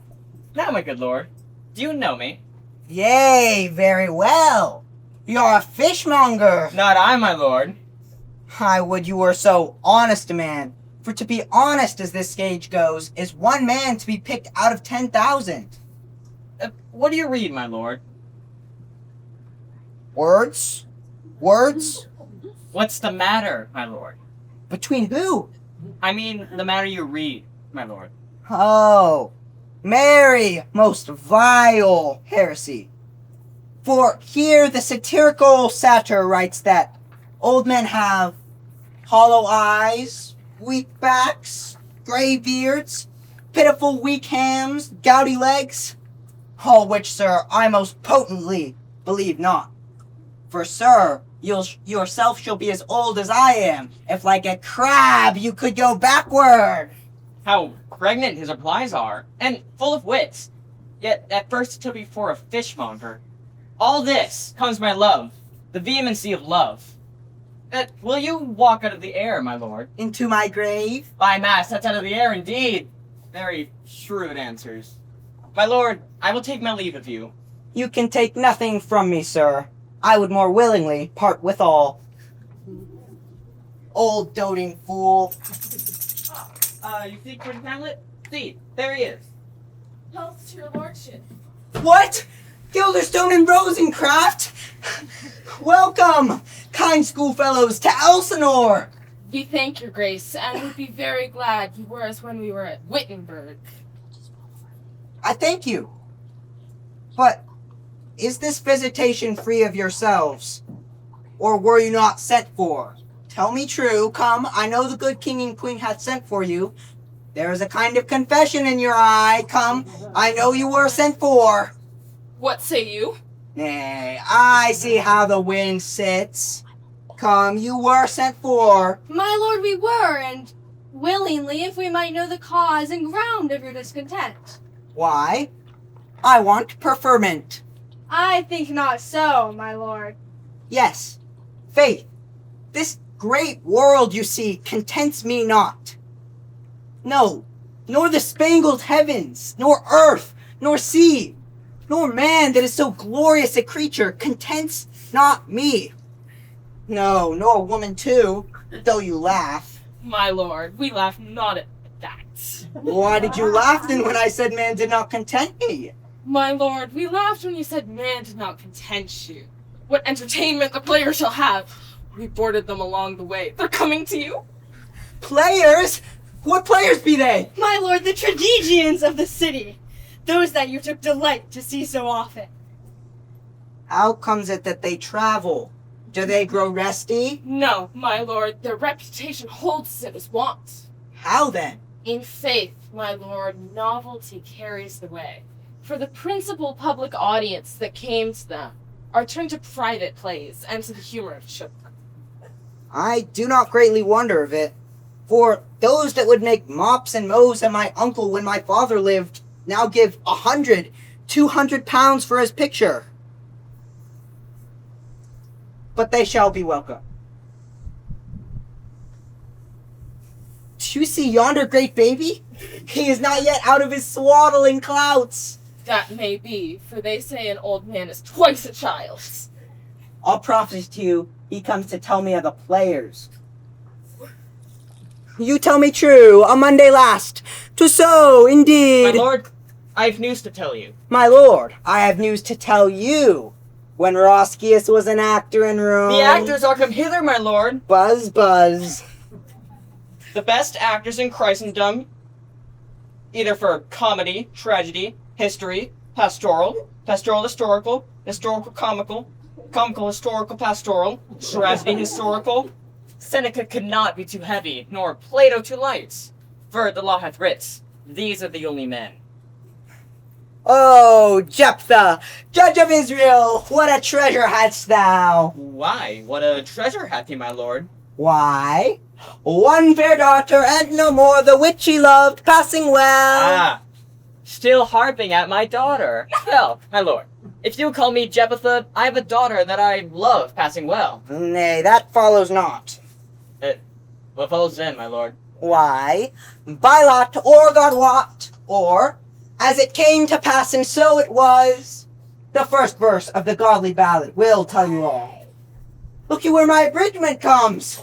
now, my good lord, do you know me? Yea, very well. You're a fishmonger. Not I, my lord. I would you were so honest a man. For to be honest as this stage goes, is one man to be picked out of 10,000. What do you read, my lord? Words? Words? What's the matter, my lord? Between who? I mean, the matter you read, my lord. Oh, Mary, most vile heresy. For here the satirical satyr writes that old men have hollow eyes, weak backs, grey beards, pitiful weak hams, gouty legs, all which, sir, I most potently believe not. For, sir, yourself shall be as old as I am, if like a crab you could go backward. How pregnant his replies are, and full of wits. Yet at first it took me for a fishmonger. All this comes my love, the vehemency of love. Will you walk out of the air, my lord? Into my grave? By mass, that's out of the air indeed. Very shrewd answers. My lord, I will take my leave of you. You can take nothing from me, sir. I would more willingly part with all. Old doting fool. You seek for Hamlet? See, there he is. Health to your lordship. What? Gilderstone and Rosencraft? Welcome, kind schoolfellows, to Elsinore. We thank your grace, and would be very glad you were as when we were at Wittenberg. I thank you. But is this visitation free of yourselves? Or were you not sent for? Tell me true, come, I know the good king and queen hath sent for you. There is a kind of confession in your eye, come, I know you were sent for. What say you? Nay, I see how the wind sits. Come, you were sent for. My lord, we were, and willingly, if we might know the cause and ground of your discontent. Why? I want preferment. I think not so, my lord. Yes, faith. This great world, you see, contents me not. No, nor the spangled heavens, nor earth, nor sea, nor man that is so glorious a creature contents not me. No, nor woman too, though you laugh. My lord, we laugh not at that. Why did you laugh then when I said man did not content me? My lord, we laughed when you said man did not content you. What entertainment the players shall have. We boarded them along the way. They're coming to you. Players? What players be they? My lord, the tragedians of the city. Those that you took delight to see so often. How comes it that they travel? Do they grow resty? No, my lord, their reputation holds it as wont. How then? In faith, my lord, novelty carries the way. For the principal public audience that came to them are turned to private plays and to the humor of children. I do not greatly wonder of it. For those that would make mops and mows at my uncle when my father lived now give 100, 200 pounds for his picture. But they shall be welcome. Do you see yonder great baby? He is not yet out of his swaddling clouds. That may be, for they say an old man is twice a child. I'll promise to you, he comes to tell me of the players. You tell me true, on Monday last. 'Twas so, indeed. My lord, I have news to tell you. My lord, I have news to tell you. When Roscius was an actor in Rome... The actors are come hither, my lord. Buzz, buzz. The best actors in Christendom, either for comedy, tragedy, history, pastoral, pastoral historical, historical comical, comical historical pastoral, tragedy historical. Seneca could not be too heavy, nor Plato too light. For the law hath writ, these are the only men. Oh, Jephthah, judge of Israel, what a treasure hadst thou! Why, what a treasure hath he, my lord? Why? One fair daughter, and no more, the which he loved passing well. Ah, still harping at my daughter. Well, my lord, if you call me Jephthah, I have a daughter that I love passing well. Nay, that follows not. What follows then, my lord? Why? By lot, or God wot, or, as it came to pass and so it was, the first verse of the godly ballad will tell you all. Look you where my abridgment comes.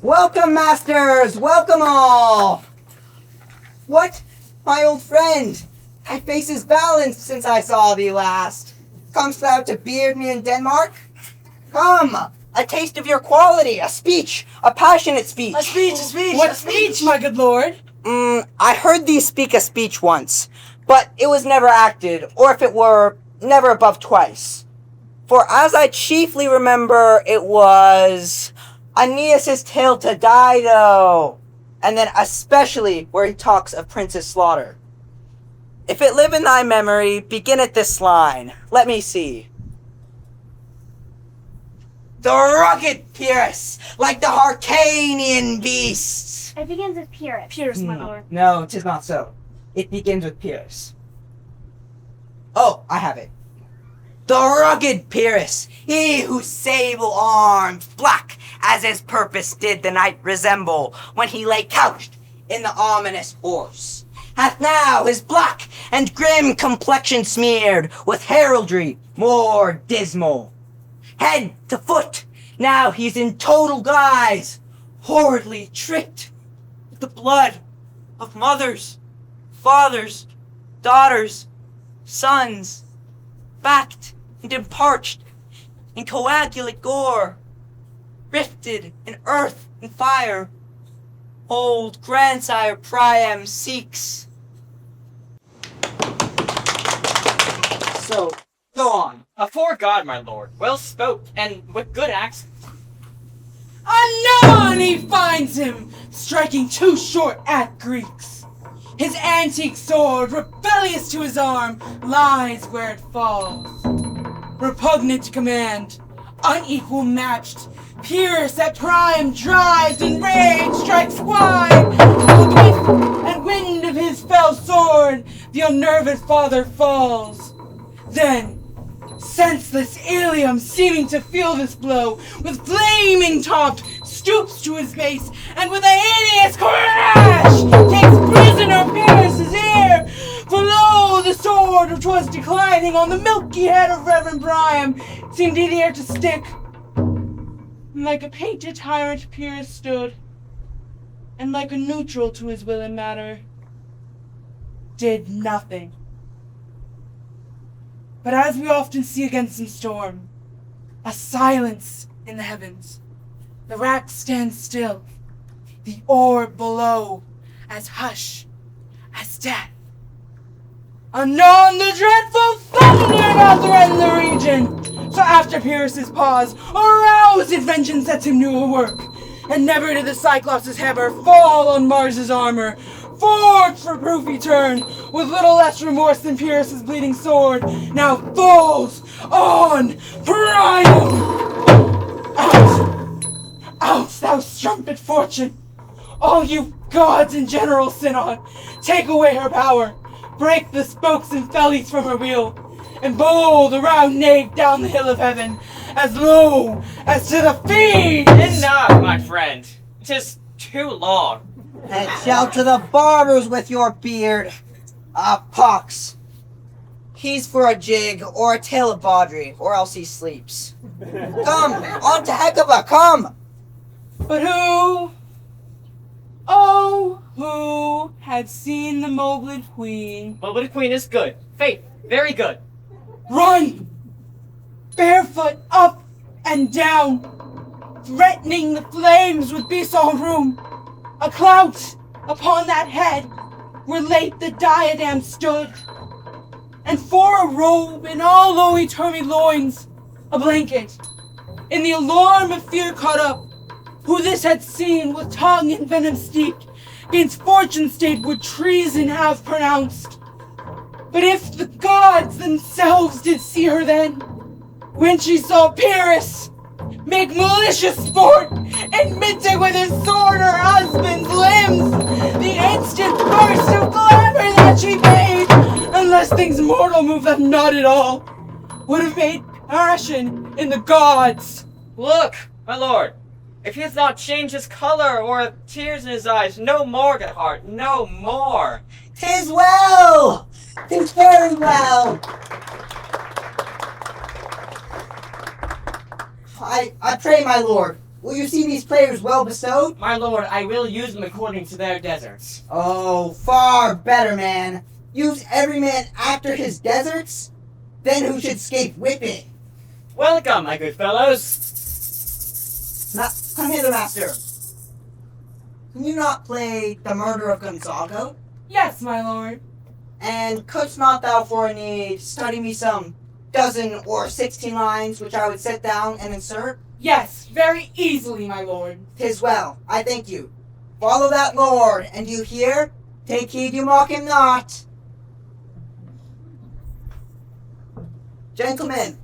Welcome, masters! Welcome all! What? My old friend, thy face is balanced since I saw thee last. Comest thou to beard me in Denmark? Come, a taste of your quality, a speech, a passionate speech. A speech, What speech, my good lord? I heard thee speak a speech once, but it was never acted, or if it were, never above twice. For as I chiefly remember, it was Aeneas' tale to Dido, and then especially where he talks of Princess Slaughter. If it live in thy memory, begin at this line. Let me see. The rugged Pyrrhus, like the Hyrcanian beasts. It begins with Pyrrhus. Pyrrhus, my lord. No, 'tis not so. It begins with Pyrrhus. Oh, I have it. The rugged Pyrrhus, he whose sable arms, black as his purpose did the night resemble, when he lay couched in the ominous horse, hath now his black and grim complexion smeared with heraldry more dismal. Head to foot, now he's in total guise, horridly tricked with the blood of mothers, fathers, daughters, sons, backed and imparched in coagulate gore, rifted in earth and fire, old grandsire Priam seeks. So, go on. Afore God, my lord, well spoke, and with good accent. Anon he finds him, striking too short at Greeks. His antique sword, rebellious to his arm, lies where it falls. Repugnant to command, unequal matched, Pierce at prime drives in rage, strikes wide. The whiff and wind of his fell sword, the unnerved father falls. Then, senseless Ilium, seeming to feel this blow, with flaming taunt, stoops to his base, and with a hideous crash, takes prisoner Pierce's ear. For lo, the sword which was declining on the milky head of Reverend Priam seemed easier to stick. And like a painted tyrant Pierce stood, and like a neutral to his will and matter, did nothing. But as we often see against some storm, a silence in the heavens. The rack stands still, the orb below as hush as death. Anon the dreadful thunder now threaten the region. So after Pyrrhus' pause, aroused invention sets him new at work. And never did the Cyclops' hammer fall on Mars' armor. Forged for proof he turned, with little less remorse than Pyrrhus' bleeding sword, now falls on Priam! Out, thou strumpet fortune! All you gods and generals sin on, take away her power, break the spokes and fellies from her wheel, and bowl the round nave down the hill of heaven, as low as to the fiends! Enough, my friend. 'Tis too long. And shout to the barbers with your beard. Pox. He's for a jig or a tale of Baudry, or else he sleeps. Come, on to Hecuba, come! But who, oh, who had seen the Moblid Queen? Moblid Queen is good. Faith, very good. Run! Barefoot up and down, threatening the flames with Bisol room. A clout upon that head, where late the diadem stood. And for a robe in all lowy termy loins, a blanket. In the alarm of fear caught up, who this had seen with tongue in venom steeped, gainst fortune state would treason have pronounced. But if the gods themselves did see her then, when she saw Pyrrhus make malicious sport, admitting with his sword her husband's limbs, the instant burst of glamour that she made, unless things mortal move them not at all, would have made passion in the gods. Look, my lord, if he has not changed his color or tears in his eyes, no more, good heart, no more. 'Tis well! 'Tis very well! I pray, my lord, will you see these players well bestowed? My lord, I will use them according to their deserts. Oh, far better, man. Use every man after his deserts? Then who should escape whipping? Welcome, my good fellows. Come hither, master. Can you not play The Murder of Gonzago? Yes, my lord. And couldst not thou for a need study me some dozen or 16 lines which I would set down and insert? Yes, very easily, my lord. 'Tis well, I thank you. Follow that lord, and you hear? Take heed you mock him not. Gentlemen,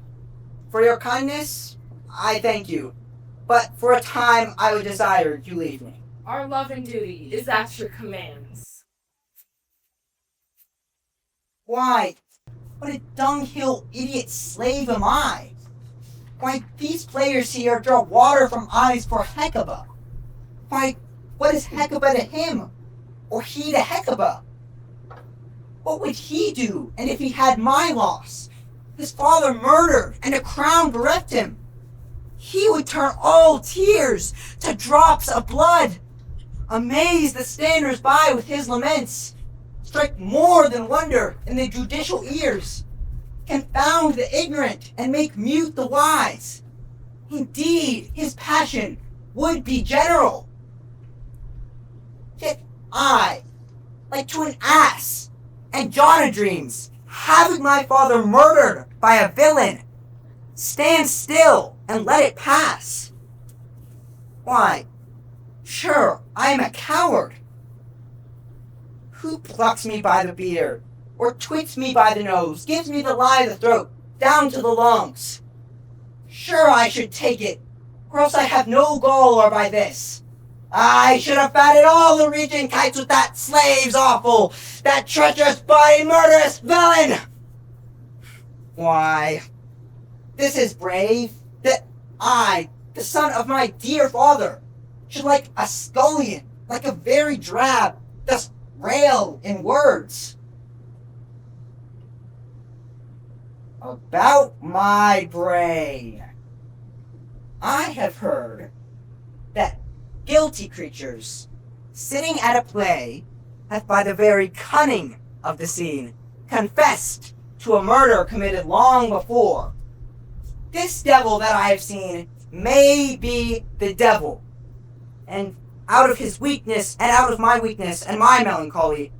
for your kindness, I thank you. But for a time I would desire you leave me. Our love and duty is at your commands. Why, what a dunghill idiot slave am I? Why, these players here draw water from eyes for Hecuba. Why, what is Hecuba to him? Or he to Hecuba? What would he do, and if he had my loss? His father murdered, and a crown bereft him. He would turn all tears to drops of blood. Amaze the standers by with his laments. Strike more than wonder in the judicial ears. Confound the ignorant and make mute the wise. Indeed, his passion would be general. Yet I, like to an ass, and John dreams, having my father murdered by a villain, stand still and let it pass. Why, sure, I am a coward. who plucks me by the beard, or tweaks me by the nose, gives me the lie of the throat, down to the lungs. Sure I should take it, or else I have no gall or by this. I should have batted all the region kites with that slave's awful, that treacherous body murderous villain! Why, this is brave, that I, the son of my dear father, should like a scullion, like a very drab, thus rail in words. About my brain. I have heard that guilty creatures, sitting at a play, have by the very cunning of the scene, confessed to a murder committed long before. This devil that I have seen may be the devil, and out of his weakness and out of my weakness and my melancholy,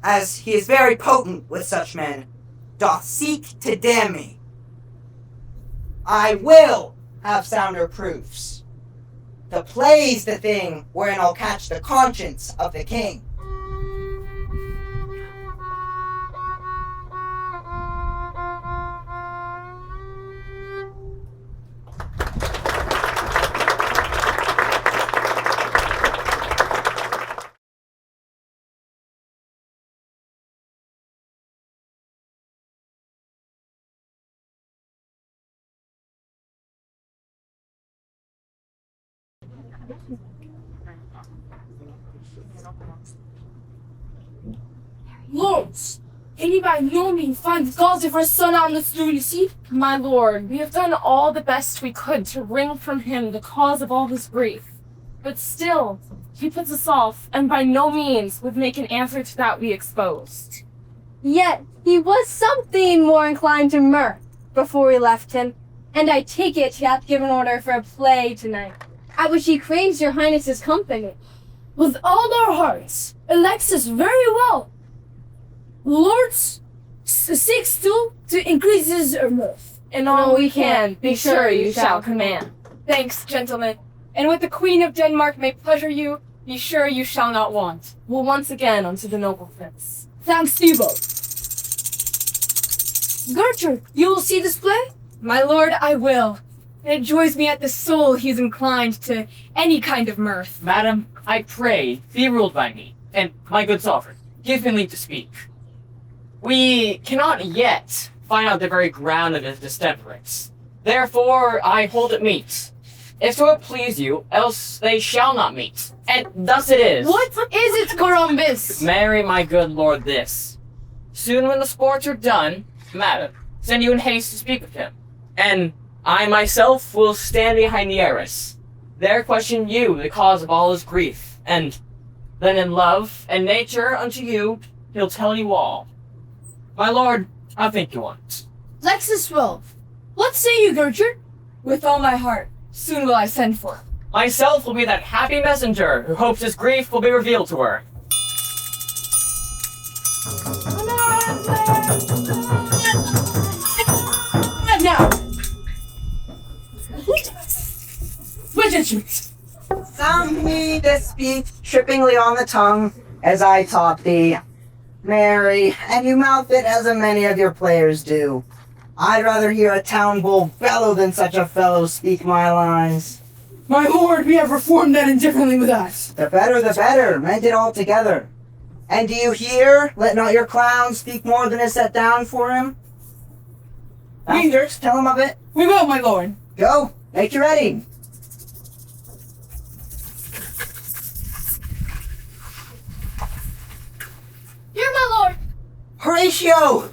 as he is very potent with such men, doth seek to damn me. I will have sounder proofs. The play's the thing wherein I'll catch the conscience of the king. Lords, can you by no means find the cause of her son on the story seat? My lord, we have done all the best we could to wring from him the cause of all his grief. But still, he puts us off, and by no means would make an answer to that we exposed. Yet, he was something more inclined to mirth before we left him, and I take it he hath given order for a play tonight, at which he craves your highness's company. With all our hearts, Alexis very well. Lords, seek still to increase his mirth. In all we can, be sure you shall command. Thanks, gentlemen. And with the Queen of Denmark may pleasure you, be sure you shall not want. We'll once again unto the noble prince. Thanks to you both. Gertrude, you will see this play? My lord, I will. It joys me at the soul he is inclined to any kind of mirth. Madam, I pray, be ruled by me, and my good sovereign, give me leave to speak. We cannot yet find out the very ground of his distemperance. Therefore, I hold it meet. If so it please you, else they shall not meet. And thus it is. What is it, Columbus? Marry, my good lord, this. Soon when the sports are done, madam, send you in haste to speak with him. And I myself will stand behind the heiress. There question you the cause of all his grief. And then in love and nature unto you, he'll tell you all. My lord, I think you want. Lexus will. What say you, Gertrude? With all my heart, soon will I send for. Myself will be that happy messenger who hopes his grief will be revealed to her. And now. Sound me this speech trippingly on the tongue, as I taught thee. Marry, and you mouth it as a many of your players do. I'd rather hear a town bull bellow than such a fellow speak my lines. My lord, we have reformed that indifferently with us. The better, mend it all together. And do you hear? Let not your clown speak more than is set down for him. Masters, tell him of it. We will, my lord. Go, make you ready. Here, my lord. Horatio!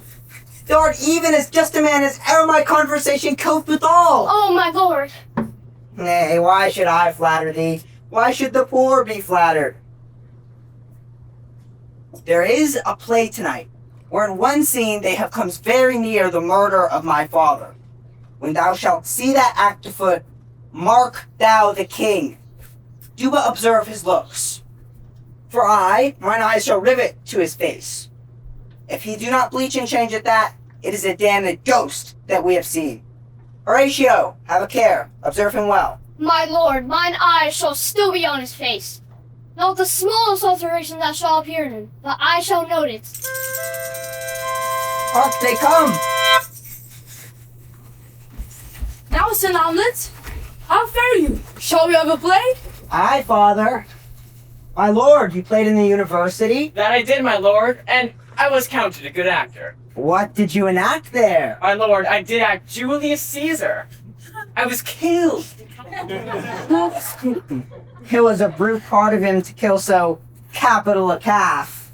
Thou art even as just a man as ever my conversation coped withal. Oh, my lord. Nay, why should I flatter thee? Why should the poor be flattered? There is a play tonight, where in one scene they have come very near the murder of my father. When thou shalt see that act afoot, mark thou the king. Do but observe his looks. For mine eyes shall rivet to his face. If he do not bleach and change at that, it is a damned ghost that we have seen. Horatio, have a care. Observe him well. My lord, mine eyes shall still be on his face. Not the smallest alteration that shall appear in him, but I shall note it. Hark, they come! Now, Sir Hamlet, how fare you? Shall we have a play? Aye, father. My lord, you played in the university? That I did, my lord, and I was counted a good actor. What did you enact there? My lord, I did act Julius Caesar. I was killed. It was a brute part of him to kill so capital a calf.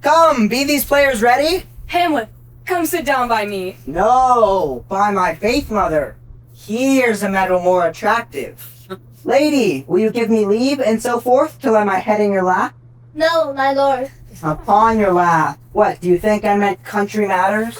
Come, be these players ready? Hamlet, come sit down by me. No, by my faith, mother. Here's a meadow more attractive. Lady, will you give me leave and so forth to lay my head in your lap? No, my lord. Upon your lap. What, do you think I meant country matters?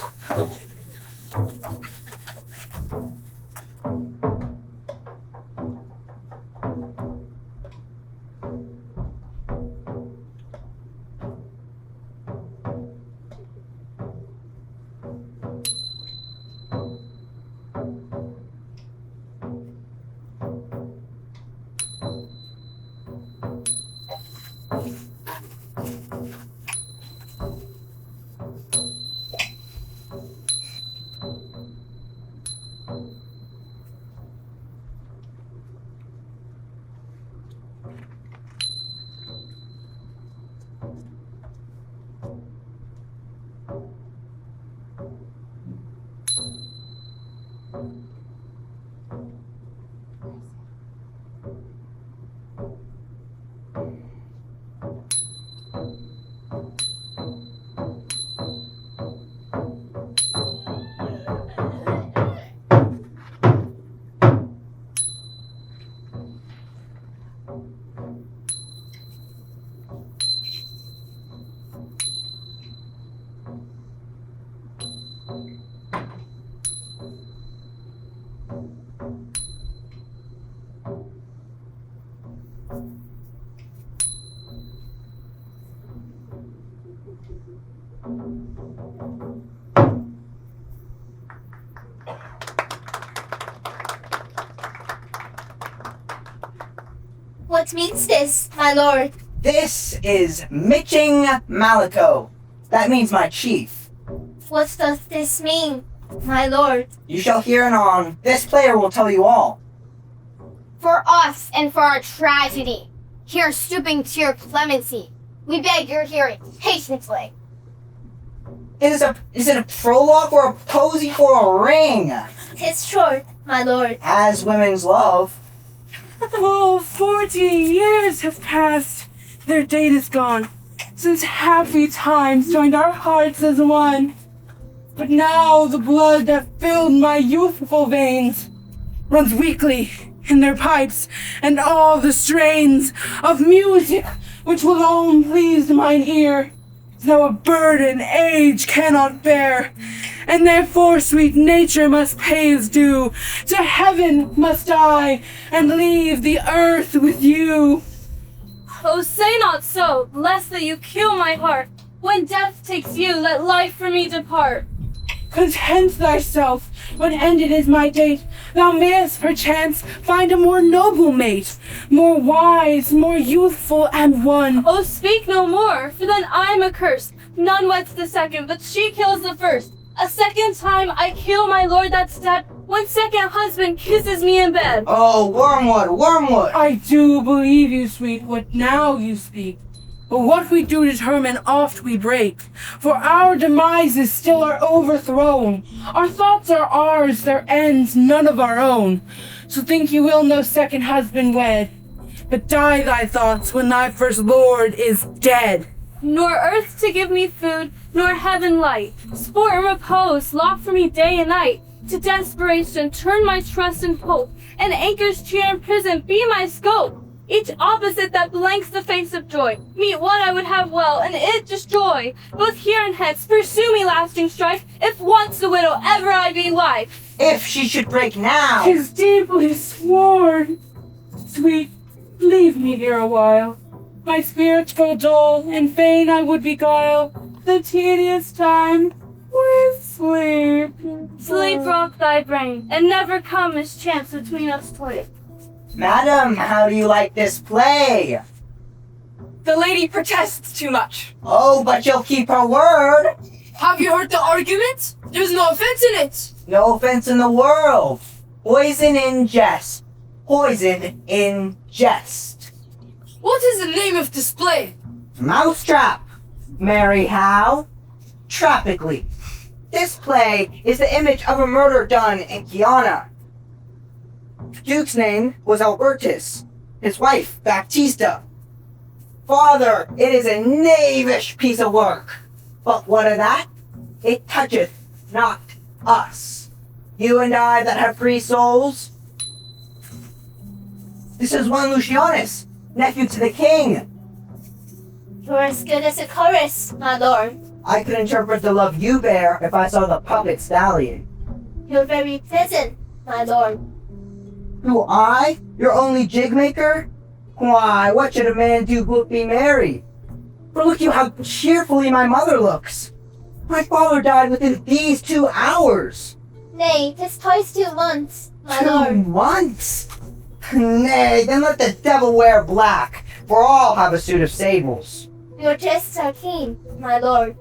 What means this, my lord? This is Mitching Malico. That means my chief. What does this mean, my lord? You shall hear anon. This player will tell you all. For us and for our tragedy, here stooping to your clemency, we beg your hearing patiently. Is it a prologue or a posy for a ring? 'Tis short, my lord. As women's love. Full 40 years have passed. Their date is gone, since happy times joined our hearts as one. But now the blood that filled my youthful veins runs weakly in their pipes, and all the strains of music which alone pleased mine ear is now a burden age cannot bear. And therefore sweet nature must pay its due. To heaven must I, and leave the earth with you. Oh, say not so, lest that you kill my heart. When death takes you, let life from me depart. Content thyself, when ended is my date. Thou mayest perchance find a more noble mate, more wise, more youthful, and one. Oh, speak no more, for then I'm accursed. None weds the second, but she kills the first. A second time I kill my lord that's dead. One second husband kisses me in bed. Oh, wormwood, wormwood! I do believe you, sweet, what now you speak. But what we do determine oft we break. For our demises still are overthrown. Our thoughts are ours, their ends none of our own. So think you will no second husband wed. But die thy thoughts when thy first lord is dead. Nor earth to give me food, nor heaven light. Sport and repose, lock for me day and night. To desperation turn my trust and hope, and anchor's cheer in prison be my scope. Each opposite that blanks the face of joy, meet what I would have well, and it destroy. Both here and hence pursue me lasting strife, if once a widow ever I be wife. If she should break now! 'Tis deeply sworn. Sweet, leave me here a while. My spirits grow dull, and fain I would beguile the tedious time with sleep. Sleep rock thy brain, and never come mischance between us twain. Madam, how do you like this play? The lady protests too much. Oh, but she'll keep her word. Have you heard the argument? There's no offense in it. No offense in the world. Poison in jest. Poison in jest. What is the name of this play? Mousetrap. Mary how? Tropically. This play is the image of a murder done in Guyana. The Duke's name was Albertus. His wife, Baptista. Father, it is a knavish piece of work. But what of that? It toucheth not us. You and I that have free souls. This is one Lucianus, nephew to the king. You're as good as a chorus, my lord. I could interpret the love you bear if I saw the puppets dallying. You're very pleasant, my lord. Who, I? Your only jig maker? Why, what should a man do but be merry? For look you how cheerfully my mother looks. My father died within these 2 hours. Nay, 'tis twice 2 months, my 2 lord. months? Nay, then let the devil wear black, for all have a suit of sables. Your jests are keen, my lord.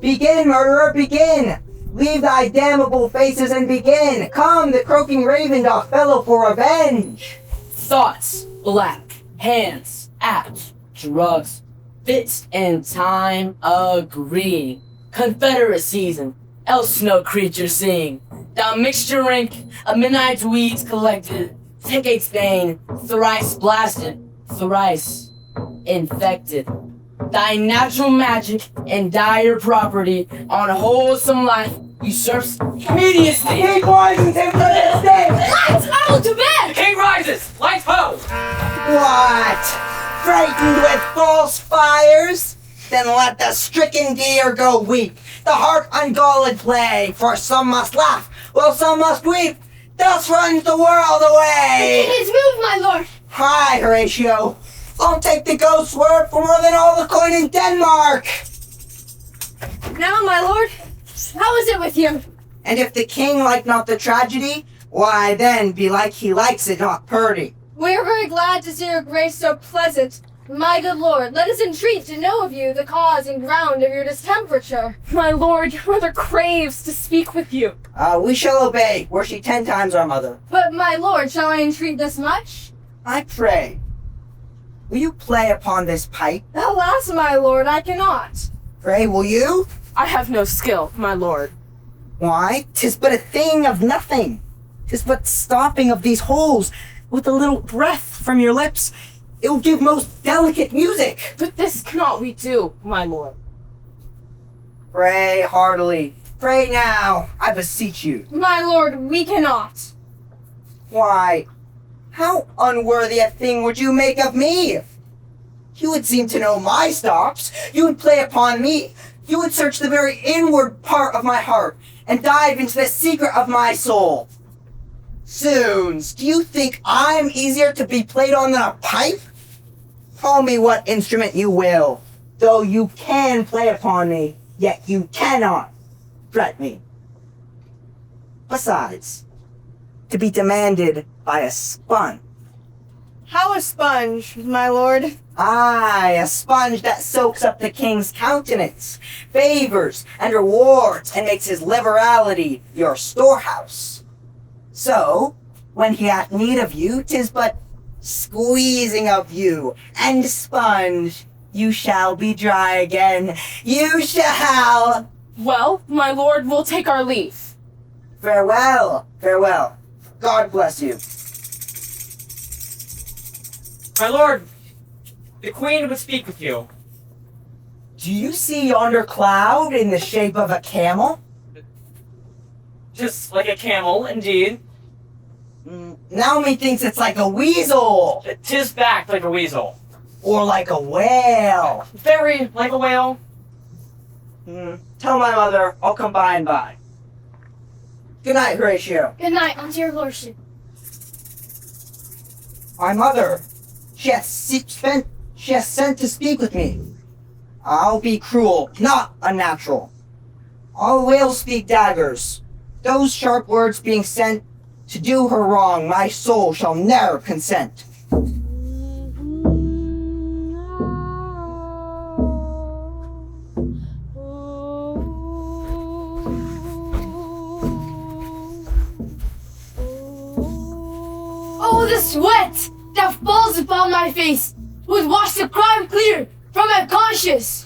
Begin, murderer, begin! Leave thy damnable faces and begin! Come, the croaking raven doth bellow for revenge! Thoughts, black. Hands, apt. Drugs, fit and time agree. Confederacies and else no creature seeing. Thou mixture rank of midnight weeds collected. Decades bane, thrice blasted, thrice infected. Thy natural magic and dire property on wholesome life usurps hideously. He poisons him for this day! Let's all to bed! King rises! Lights ho! What? Frightened with false fires? Then let the stricken deer go weep. The heart ungalled play, for some must laugh, while some must weep. Thus runs the world away. It is moved, my lord. Hi, Horatio. I'll take the ghost's word for more than all the coin in Denmark. Now, my lord, how is it with you? And if the king like not the tragedy, why then be like he likes it not purdy. We are very glad to see your grace so pleasant. My good lord, let us entreat to know of you the cause and ground of your distemperature. My lord, your mother craves to speak with you. We shall obey, were she 10 times our mother. But, my lord, shall I entreat this much? I pray, will you play upon this pipe? Alas, my lord, I cannot. Pray, will you? I have no skill, my lord. Why, 'tis but a thing of nothing. 'Tis but stopping of these holes with a little breath from your lips. It will give most delicate music. But this cannot we do, my lord. Pray heartily. Pray now, I beseech you. My lord, we cannot. Why, how unworthy a thing would you make of me? You would seem to know my stops. You would play upon me. You would search the very inward part of my heart and dive into the secret of my soul. Soons, do you think I'm easier to be played on than a pipe? Call me what instrument you will, though you can play upon me, yet you cannot fret me. Besides, to be demanded by a sponge. How a sponge, my lord? Aye, a sponge that soaks up the king's countenance, favors and rewards, and makes his liberality your storehouse. So, when he hath need of you, 'tis but squeezing of you, and sponge, you shall be dry again. You shall. Well, my lord, we'll take our leave. Farewell, farewell. God bless you. My lord, the queen would speak with you. Do you see yonder cloud in the shape of a camel? Just like a camel, indeed. Now methinks it's like a weasel. 'Tis backed like a weasel. Or like a whale. Very like a whale. Tell my mother I'll come by and by. Good night, Horatio. Good night, unto your lordship. My mother, she has sent to speak with me. I'll be cruel, not unnatural. All whales speak daggers. Those sharp words being sent to do her wrong, my soul shall ne'er consent. the sweat that falls upon my face would wash the crime clear from my conscience.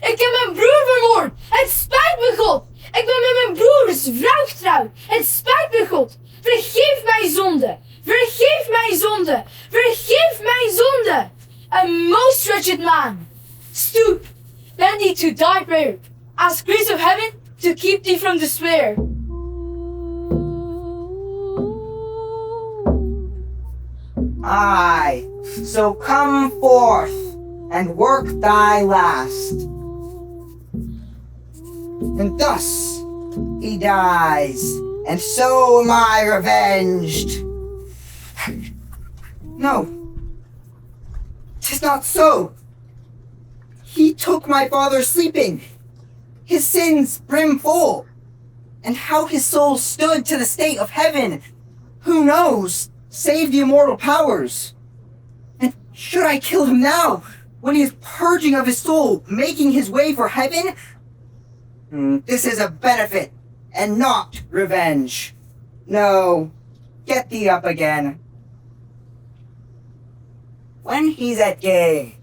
Ik heb mijn broer vermoord. Het spijt me, God. Ik ben met mijn broers vrouw getrouwd. Het spijt me, God. Vergeef mijn zonde. Vergeef mijn zonde. Vergeef mijn zonde. A most wretched man. Stoop, bend thee to thy prayer. Ask grace of heaven to keep thee from despair. Aye, so come forth and work thy last. And thus he dies, and so am I revenged. No, 'tis not so. He took my father sleeping, his sins brimful, and how his soul stood to the state of heaven, who knows, save the immortal powers. And should I kill him now, when he is purging of his soul, making his way for heaven? This is a benefit, and not revenge. No, get thee up again. When he's at gay,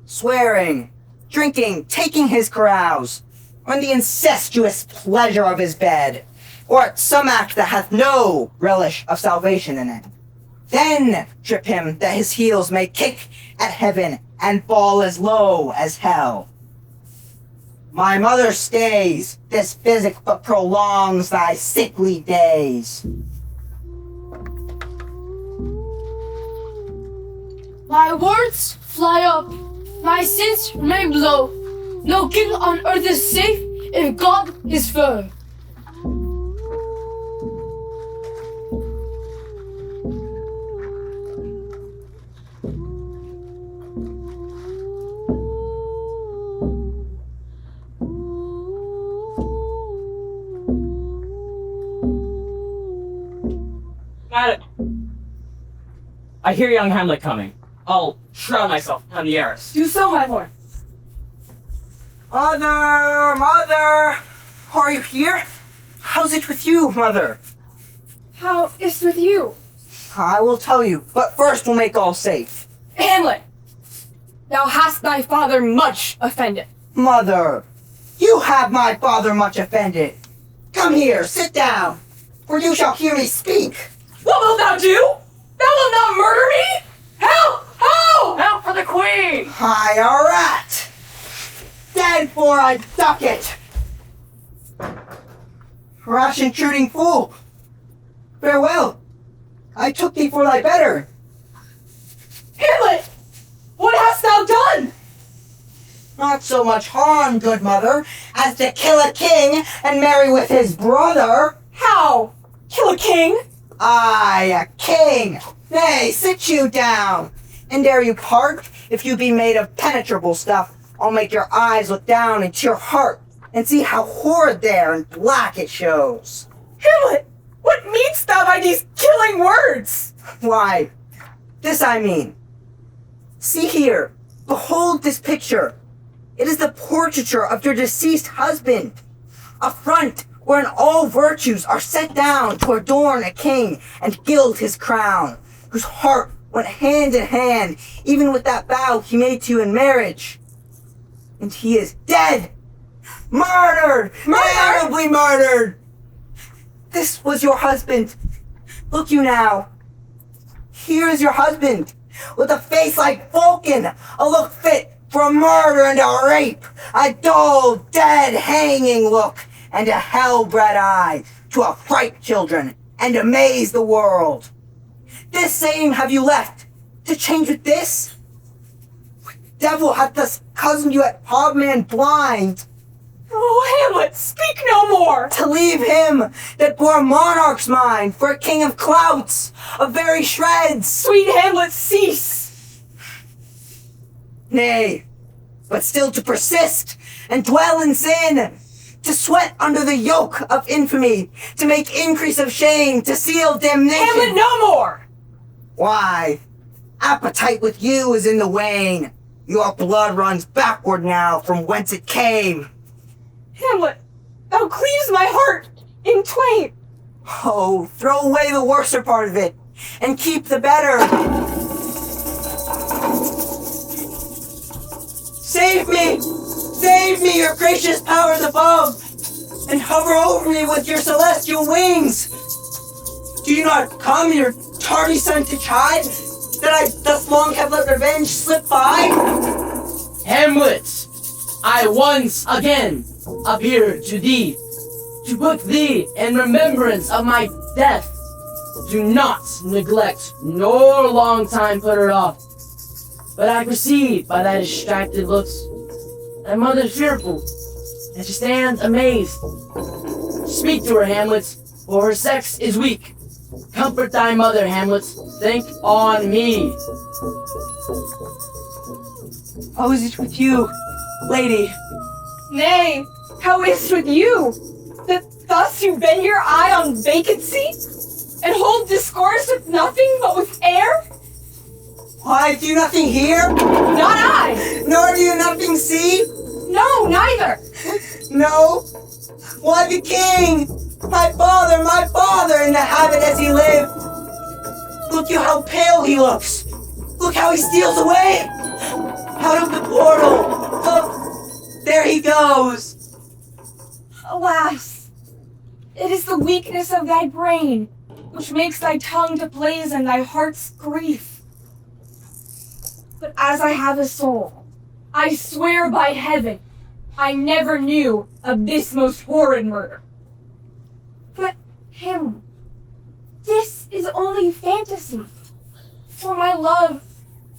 swearing, drinking, taking his carouse, on the incestuous pleasure of his bed, or at some act that hath no relish of salvation in it, then trip him that his heels may kick at heaven and fall as low as hell. My mother stays this physic but prolongs thy sickly days. My words fly up, my sins remain below. No king on earth is safe if God is firm. Madam, I hear young Hamlet coming. I'll shroud myself on the arras. Do so, my lord. Mother! Are you here? How's it with you, mother? How is it with you? I will tell you, but first we'll make all safe. Hamlet, thou hast thy father much offended. Mother, you have my father much offended. Come here, sit down, for you shall hear me speak. What wilt thou do? Thou wilt not murder me? Help! Help! Help for the queen! I a rat! Dead for a ducat! Rash intruding fool! Farewell! I took thee for thy better. Hamlet, what hast thou done? Not so much harm, good mother, as to kill a king and marry with his brother. How? Kill a king? Aye, a king! Nay, sit you down! And dare you part, if you be made of penetrable stuff, I'll make your eyes look down into your heart, and see how horrid there and black it shows. Hamlet, what mean'st thou by these killing words? Why, this I mean. See here, behold this picture. It is the portraiture of your deceased husband. A front wherein all virtues are set down to adorn a king and gild his crown, whose heart went hand in hand, even with that vow he made to you in marriage. And he is dead! Murdered! Terribly murdered! This was your husband. Look you now. Here is your husband, with a face like Vulcan, a look fit for a murder and a rape, a dull, dead, hanging look, and a hell-bred eye to affright children and amaze the world. This same have you left to change with this? What devil hath thus cozened you at Hobman blind? Oh, Hamlet, speak no more! To leave him that bore a monarch's mind for a king of clouts, of very shreds. Sweet Hamlet, cease! Nay, but still to persist and dwell in sin, to sweat under the yoke of infamy, to make increase of shame, to seal damnation. Hamlet, no more! Why, appetite with you is in the wane. Your blood runs backward now from whence it came. Hamlet, thou cleaves my heart in twain. Oh, throw away the worser part of it, and keep the better. Save me! Save me, your gracious powers above, and hover over me with your celestial wings. Do you not come, your tardy son, to chide that I thus long have let revenge slip by? Hamlet, I once again appear to thee, to put thee in remembrance of my death. Do not neglect, nor long time put her off. But I perceive by thy distracted looks, thy mother's fearful, and she stands amazed. Speak to her, Hamlet, for her sex is weak. Comfort thy mother, Hamlet. Think on me. How is it with you, lady? Nay, how is it with you? That thus you bend your eye on vacancy, and hold discourse with nothing but with air? Why, do you nothing hear? Not I! Nor do you nothing see? No, neither! No? Why, the king! My father, in the habit as he lived! Look you how pale he looks! Look how he steals away! Out of the portal! Look! There he goes! Alas, it is the weakness of thy brain, which makes thy tongue to blaze and thy heart's grief. But as I have a soul, I swear by heaven, I never knew of this most horrid murder. But him, this is only fantasy. For my love,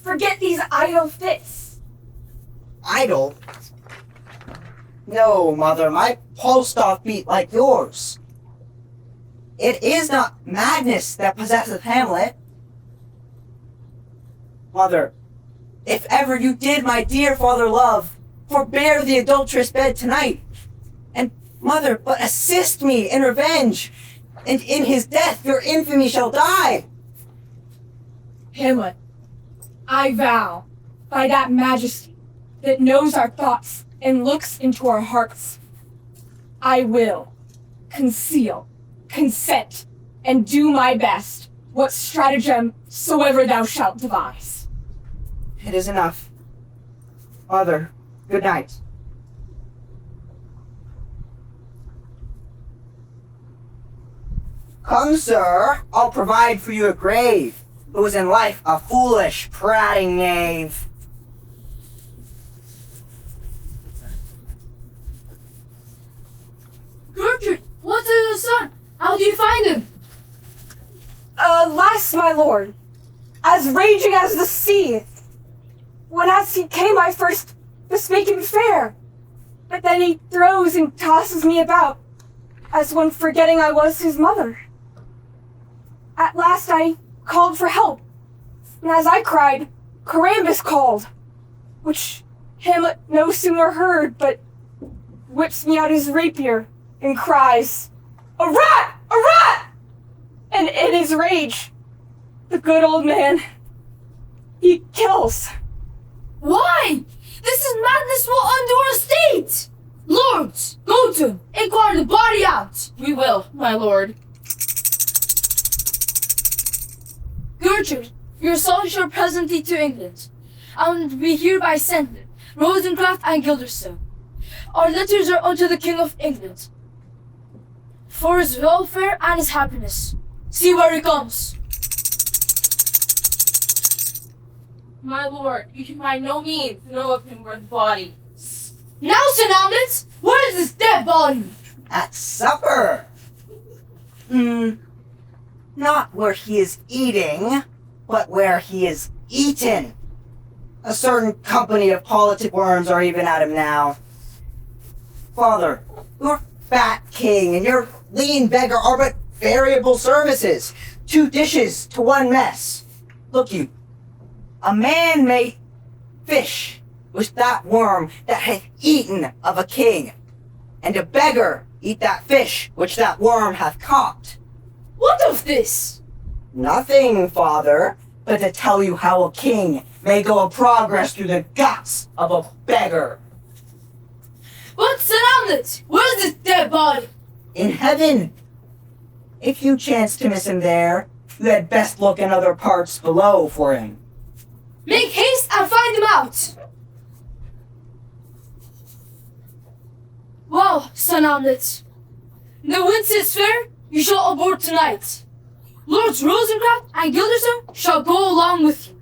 forget these idle fits. Idle? No, mother, my pulse doth beat like yours. It is not madness that possesseth Hamlet. Mother, if ever you did my dear father love, forbear the adulterous bed tonight. And, mother, but assist me in revenge, and in his death your infamy shall die. Hamlet, I vow, by that majesty that knows our thoughts and looks into our hearts, I will conceal, consent, and do my best, what stratagem soever thou shalt devise. It is enough. Mother, good night. Come, sir, I'll provide for you a grave, who was in life a foolish, prating knave. Gertrude, what's in the son? How do you find him? Alas, my lord, as raging as the sea. When as he came, I first bespeak him fair, but then he throws and tosses me about, as one forgetting I was his mother. At last I called for help, and as I cried, Columbus called, which Hamlet no sooner heard, but whips me out his rapier, and cries, "A rat! A rat!" And in his rage, the good old man, he kills. Why? This is madness will undo our state! Lords, go to him, inquire the body out! We will, my lord. Gertrude, your son shall present thee to England, and we hereby send them, Rosencraft and Guilderstone. Our letters are unto the King of England, for his welfare and his happiness. See where he comes. My lord, you can by no means know of him where the body. Now, Sir Hamlet, where is this dead body? At supper. Not where he is eating, but where he is eaten. A certain company of politic worms are even at him now. Father, your fat king and your lean beggar are but variable services. 2 dishes to 1 mess. Look you, a man may fish with that worm that hath eaten of a king, and a beggar eat that fish which that worm hath caught. What of this? Nothing, father, but to tell you how a king may go a progress through the guts of a beggar. But, Sir Hamlet, where is this dead body? In heaven. If you chance to miss him there, You had best look in other parts below for him. Make haste and find him out! Well, son Hamlet, the wind sits fair, you shall aboard tonight. Lords Rosencraft and Guilderson shall go along with you.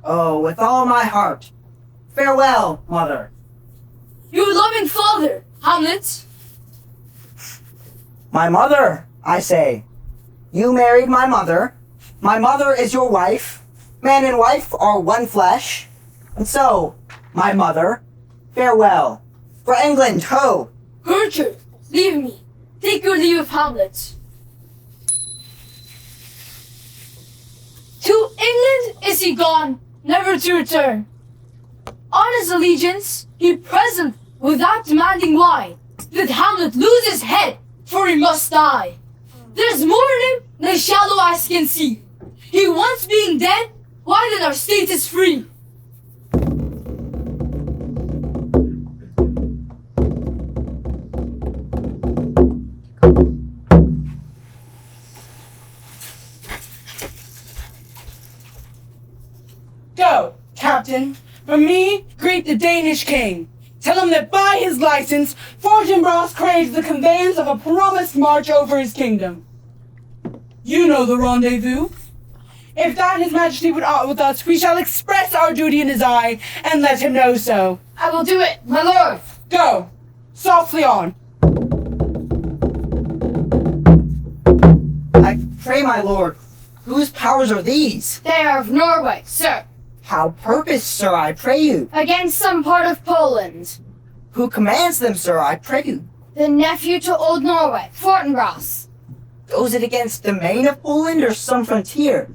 Oh, with all my heart. Farewell, mother. Your loving father, Hamlet. My mother, I say. You married my mother. My mother is your wife. Man and wife are one flesh. And so, my mother, farewell. For England, ho! Gertrude, leave me. Take your leave of Hamlet. To England is he gone, never to return. On his allegiance, he present without demanding why. Did Hamlet lose his head, for he must die. There's more in him than shallow eyes can see. He once being dead, why then our state is free? Go, Captain. From me, greet the Danish king. Tell him that by his license, Fortinbras craves the conveyance of a promised march over his kingdom. You know the rendezvous. If that his majesty would aught with us, we shall express our duty in his eye, and let him know so. I will do it, my lord. Go, softly on. I pray, my lord, whose powers are these? They are of Norway, sir. How purpose, sir, I pray you? Against some part of Poland. Who commands them, sir, I pray you? The nephew to old Norway, Fortinbras. Goes it against the main of Poland or some frontier?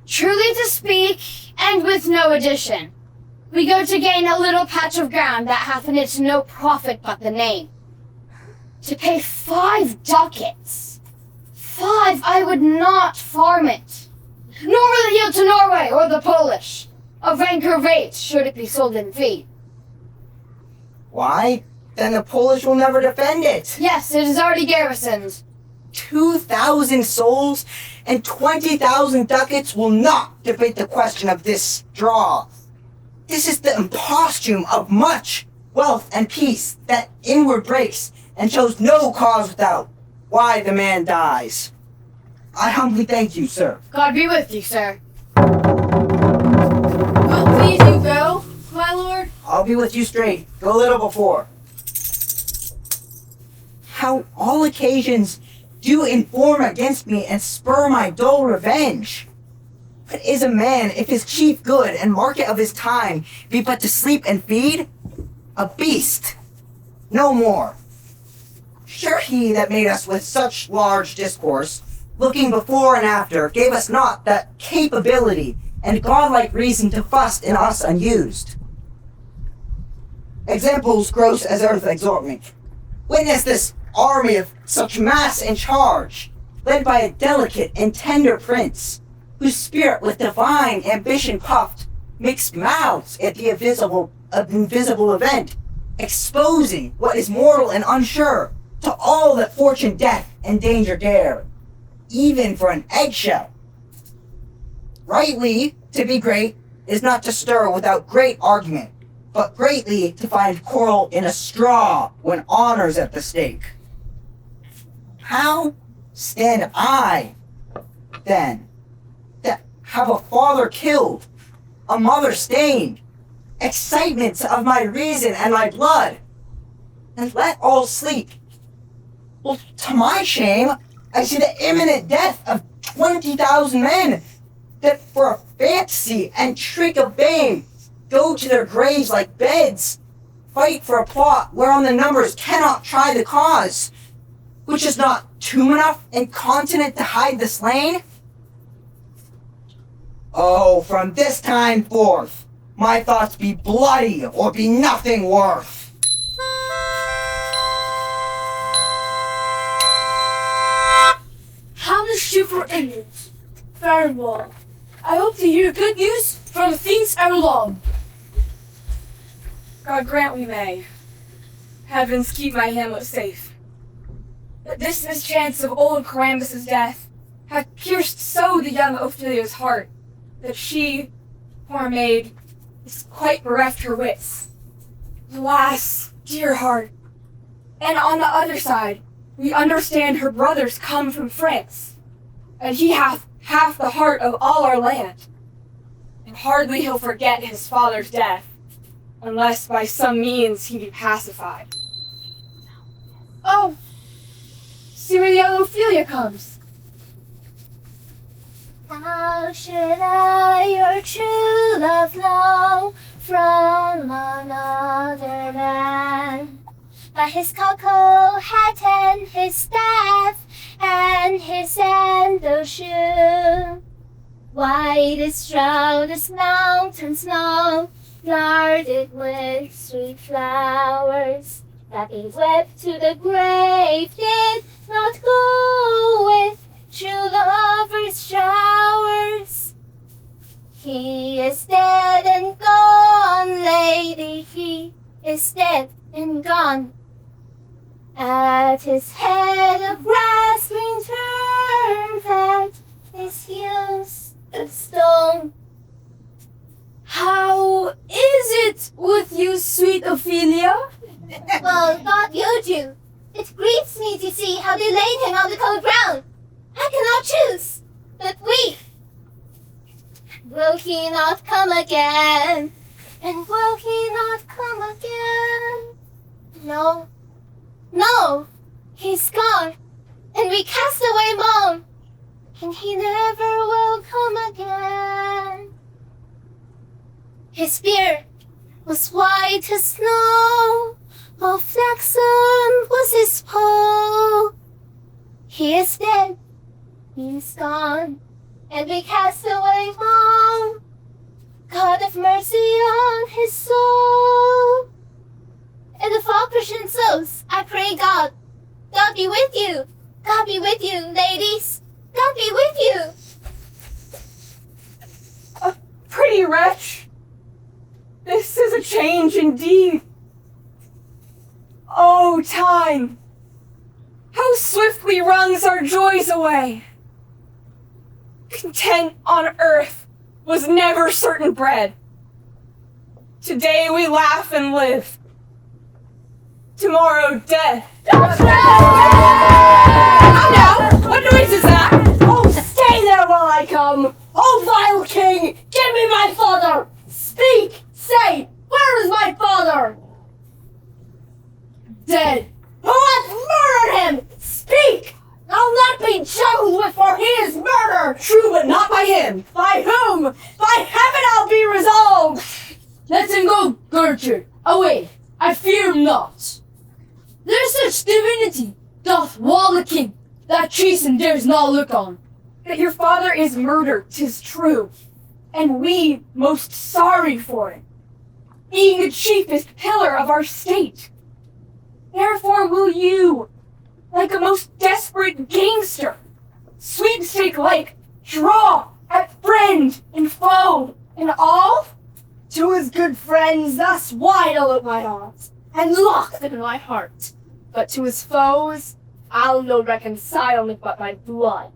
Truly to speak, and with no addition, we go to gain a little patch of ground that hath in it no profit but the name. To pay 5 ducats. 5, I would not farm it, nor will it yield to Norway or the Polish. A ranker rate should it be sold in fee. Why? Then the Polish will never defend it. Yes, it is already garrisoned. 2,000 souls and 20,000 ducats will not debate the question of this draw. This is the imposthume of much wealth and peace that inward breaks and shows no cause without why the man dies. I humbly thank you, sir. God be with you, sir. Will please you go, my lord? I'll be with you straight. Go a little before. How all occasions do inform against me and spur my dull revenge. What is a man if his chief good and market of his time be but to sleep and feed? A beast, no more. Sure he that made us with such large discourse, looking before and after, gave us not that capability and godlike reason to fuss in us unused. Examples gross as earth exhort me. Witness this army of such mass in charge, led by a delicate and tender prince, whose spirit with divine ambition puffed, makes mouths at the invisible event, exposing what is mortal and unsure to all that fortune, death, and danger dare, even for an eggshell. Rightly, to be great is not to stir without great argument, but greatly to find coral in a straw when honor's at the stake. How stand I, then, that have a father killed, a mother stained, excitements of my reason and my blood, and let all sleep? Well, to my shame, I see the imminent death of 20,000 men that for a fantasy and trick of fame go to their graves like beds, fight for a plot whereon the numbers cannot try the cause, which is not tomb enough and continent to hide the slain? Oh, from this time forth, my thoughts be bloody or be nothing worth. Hamlet shoot for England. Farewell. I hope to hear good news from the things ere long. God grant we may. Heavens keep my Hamlet safe. But this mischance of old Columbus's death had pierced so the young Ophelia's heart that she, poor maid, is quite bereft her wits. Alas, dear heart. And on the other side, we understand her brothers come from France, and he hath half the heart of all our land. And hardly he'll forget his father's death, unless by some means he be pacified. Oh, see where the young Ophelia comes. How should I your true love know from another man? By his cocoa hat and his staff and his sandal shoe. White as shroud as mountain snow, guarded with sweet flowers, that he wept to the grave did not go with true lovers' showers. He is dead and gone, lady, he is dead and gone. At his head a grasping turn that is heels of stone. How is it with you, sweet Ophelia? Well, God yield you. It grieves me to see how they laid him on the cold ground. I cannot choose, but weep. Will he not come again? And will he not come again? No, no, he's gone, and we cast away moan, and he never will come again. His beard was white as snow, all flaxen was his poll. He is dead, he is gone, and we cast away moan. God have mercy on his soul. And of all Christian souls, I pray God, God be with you. God be with you, ladies. God be with you. A pretty wretch. This is a change indeed. Oh, time! How swiftly runs our joys away! Content on earth was never certain bread. Today we laugh and live. Tomorrow death. How now? What noise is that? Oh, stay there while I come! Oh, vile king, give me my father! Speak! Say, where is my father? Dead. Who hath murdered him? Speak! I'll not be chose with, for he is murder! True, but not by him. By whom? By heaven I'll be resolved! Let him go, Gertrude. Away, I fear him not. There's such divinity doth wall the king, that treason dares not look on. That your father is murdered, 'tis true, and we most sorry for it, being the chiefest pillar of our state. Therefore will you, like a most desperate gangster, sweepstake-like, draw at friend and foe and all? To his good friends thus wide I'll open my arms, and lock them in my heart. But to his foes, I'll no reconcilement but my blood.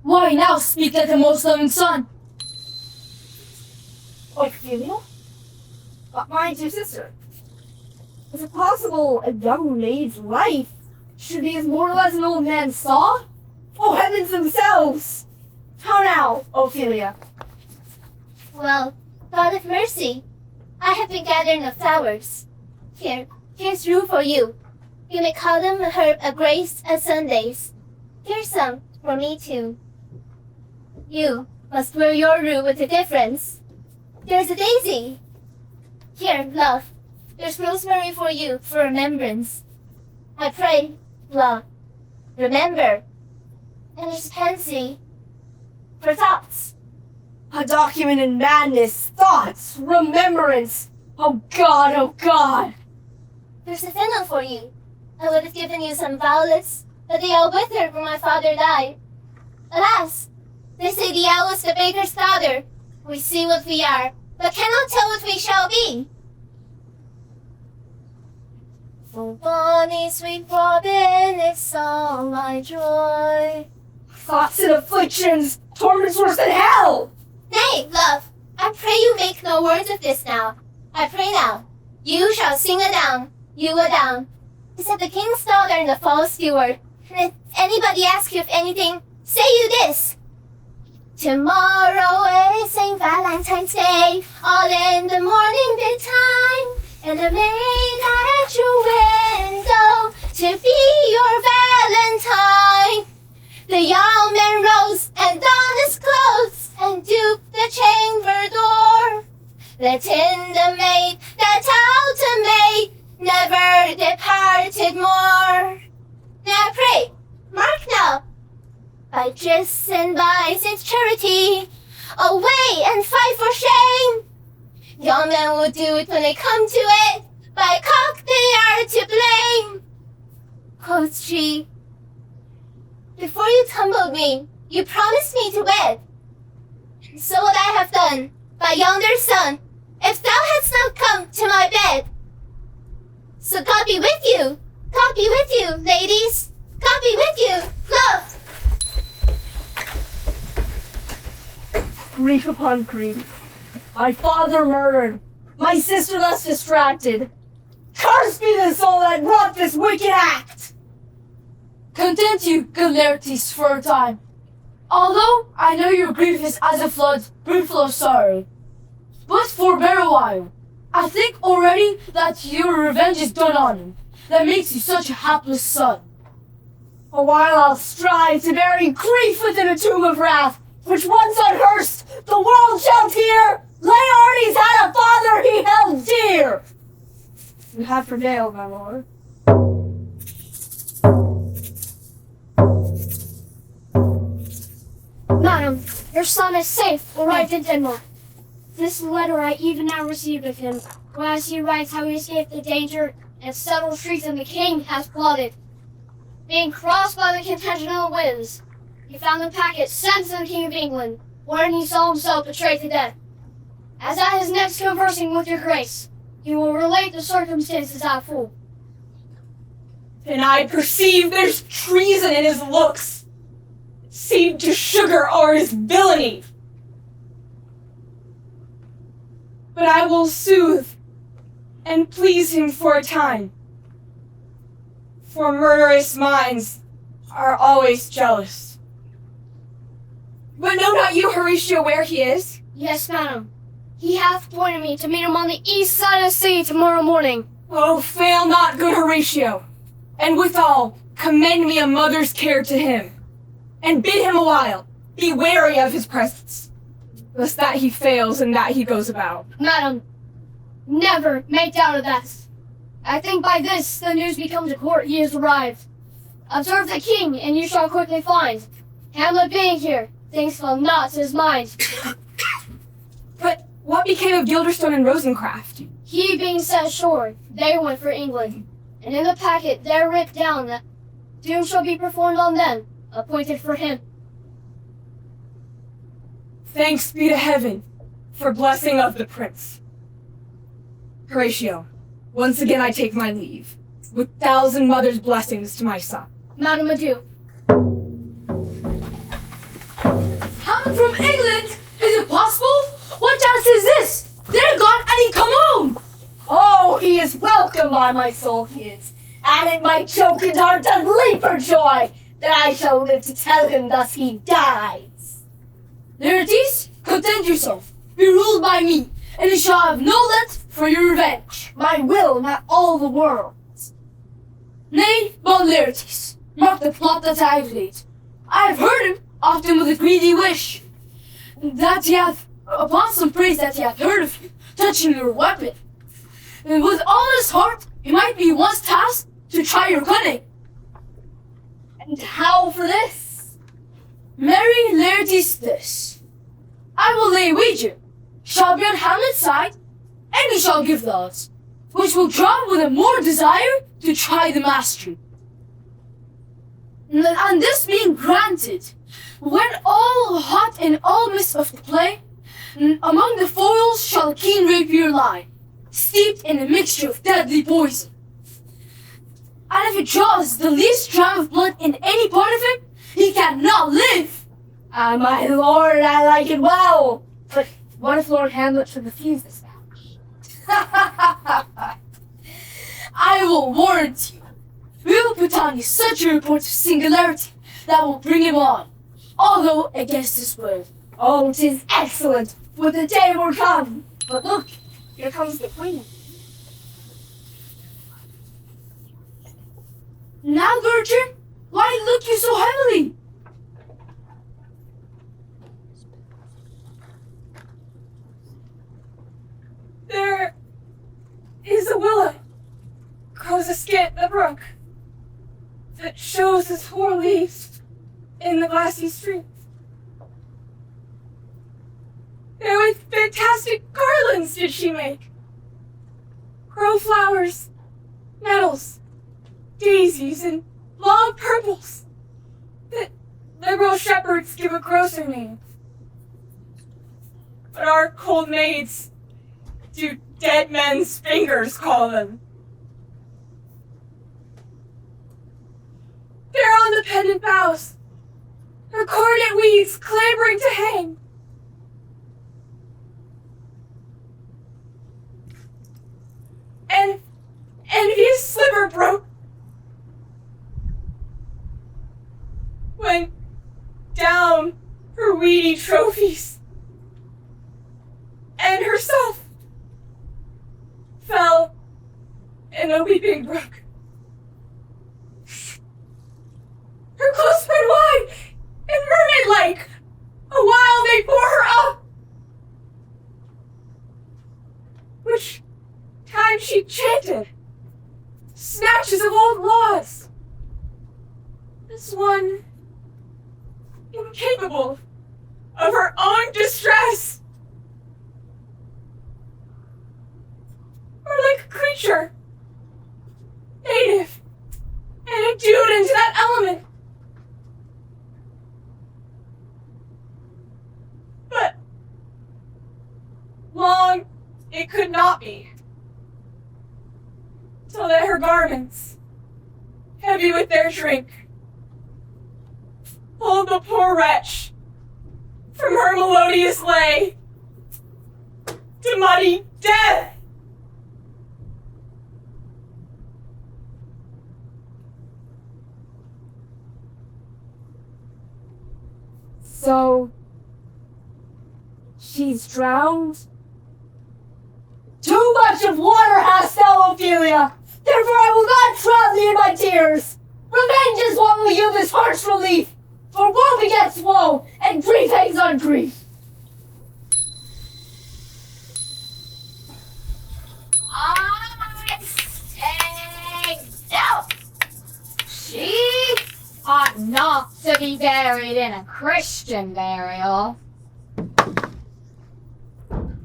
Why now speak like a most loving son? Ophelia? But my dear sister, is it possible a young maid's life should be as mortal as an old man's saw? Oh, heavens themselves! How now, Ophelia? Well, God of mercy, I have been gathering the flowers. Here's rue for you. You may call them a herb of grace and Sundays. Here's some for me too. You must wear your rue with a difference. There's a daisy. Here, love, there's rosemary for you for remembrance. I pray, love, remember. And there's pansy for thoughts. A document in madness, thoughts, remembrance. Oh God, oh God. There's a fennel for you. I would have given you some violets, but they all withered when my father died. Alas, they say the owl is the baker's daughter. We see what we are, but cannot tell what we shall be. For bonny sweet Robin is all my joy. Thoughts and afflictions, torments worse than hell! Nay, love, I pray you make no words of this now. I pray now, you shall sing adown, you adown. Said the king's daughter and the false steward. And if anybody asks you if anything, say you this. Tomorrow is St. Valentine's Day, all in the morning bedtime, and a maid at your window to be your Valentine. The young man rose and donned his clothes and duped the chamber door. Let in the maid that out a maid never departed more. Now pray, mark now, by trysts and by Saint Charity, away and fight for shame. Young men will do it when they come to it, by cock they are to blame. Quoth she, before you tumbled me, you promised me to wed. And so would I have done, by yonder sun, if thou hadst not come to my bed. So God be with you, God be with you, ladies, God be with you, love. Grief upon grief. My father murdered, my sister thus distracted. Cursed be the soul that wrought this wicked act! Content you, good Laertes, for a time. Although I know your grief is as a flood, brimful of sorrow. But forbear a while. I think already that your revenge is done on him, that makes you such a hapless son. A while I'll strive to bury grief within a tomb of wrath, which once unhearsed, the world shall hear. Laertes had a father he held dear. You have prevailed, my lord. Madam, your son is safe, arrived in Denmark. This letter I even now received of him, whereas he writes how he escaped the danger and settled treason the king has plotted. Being crossed by the contentional winds, he found the packet sent to the King of England, wherein he saw himself betrayed to death. As at his next conversing with your grace, he will relate the circumstances at full. And I perceive there's treason in his looks. It seemed to sugar o'er his villainy. But I will soothe and please him for a time. For murderous minds are always jealous. But know not you, Horatio, where he is? Yes, madam. He hath pointed me to meet him on the east side of the city tomorrow morning. Oh, fail not, good Horatio, and withal commend me a mother's care to him, and bid him awhile be wary of his presence, lest that he fails and that he goes about. Madam, never make doubt of that. I think by this the news becomes a court he has arrived. Observe the king, and you shall quickly find. Hamlet being here, things fell not to his mind. But what became of Gilderstone and Rosencraft? He being set ashore, they went for England. And in the packet there writ down that doom shall be performed on them, appointed for him. Thanks be to heaven for blessing of the prince. Horatio, once again I take my leave, with 1,000 mothers' blessings to my son. Madam, adieu. Hamlet from England? Is it possible? What chance is this? They're gone and he come home! Oh, he is welcome by my soul, he is. And it my choking heart doth leap for joy, that I shall live to tell him thus he dies. Laertes, content yourself. Be ruled by me, and you shall have no let for your revenge. My will, not all the world. Nay, but Laertes, mark the plot that I have laid. I have heard him, often with a greedy wish, that he hath, upon some praise that he hath heard of you, touching your weapon. And with all his heart, he might be once tasked to try your cunning. And how for this? Marry Laertes this. I will lay wager, shall be on Hamlet's side, and he shall give the odds, which will draw with a more desire to try the mastery. And this being granted, when all hot and all midst of the play, among the foils shall a keen rapier lie, steeped in a mixture of deadly poison. And if it draws the least drop of blood in any part of it, He cannot live! My lord, I like it well. But what if Lord Hamlet should refuse this match? I will warrant you. We will put on such a report of singularity that will bring him on, although against his word. Oh, 'tis excellent, for the day will come. But look, here comes the queen. Now, Gertrude, why look you so heavily? There is a willow grows askant the brook that shows its four leaves in the glassy stream. With fantastic garlands did she make. Grow flowers, nettles, daisies, and long purples that liberal shepherds give a grosser name. But our cold maids do dead men's fingers call them. There on the pendant boughs, her coronet weeds clambering to hang. And envious sliver broke when down her weedy trophies and herself fell in a weeping brook. Her clothes spread wide and mermaid-like, a while they bore her up, which time she chanted snatches of old laws, as one incapable of her own distress, or like a creature native and endued into that element. But long it could not be, till that her garments, heavy with their drink, pulled the poor wretch from her melodious lay to muddy death. So, she's drowned? Too much of water hast thou, Ophelia! Therefore I will not drown thee in my tears! Revenge is what will yield this heart's relief! For woe begets woe, and grief hangs on grief! I say no! She ought not to be buried in a Christian burial.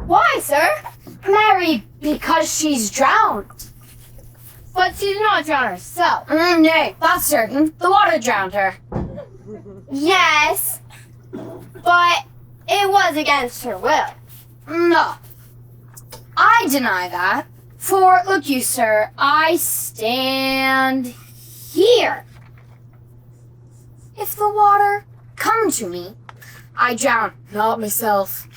Why, sir? Marry, because she's drowned. But she did not drown herself. Nay, that's certain. The water drowned her. Yes, but it was against her will. No. I deny that. For, look you, sir, I stand here. If the water come to me, I drown not myself.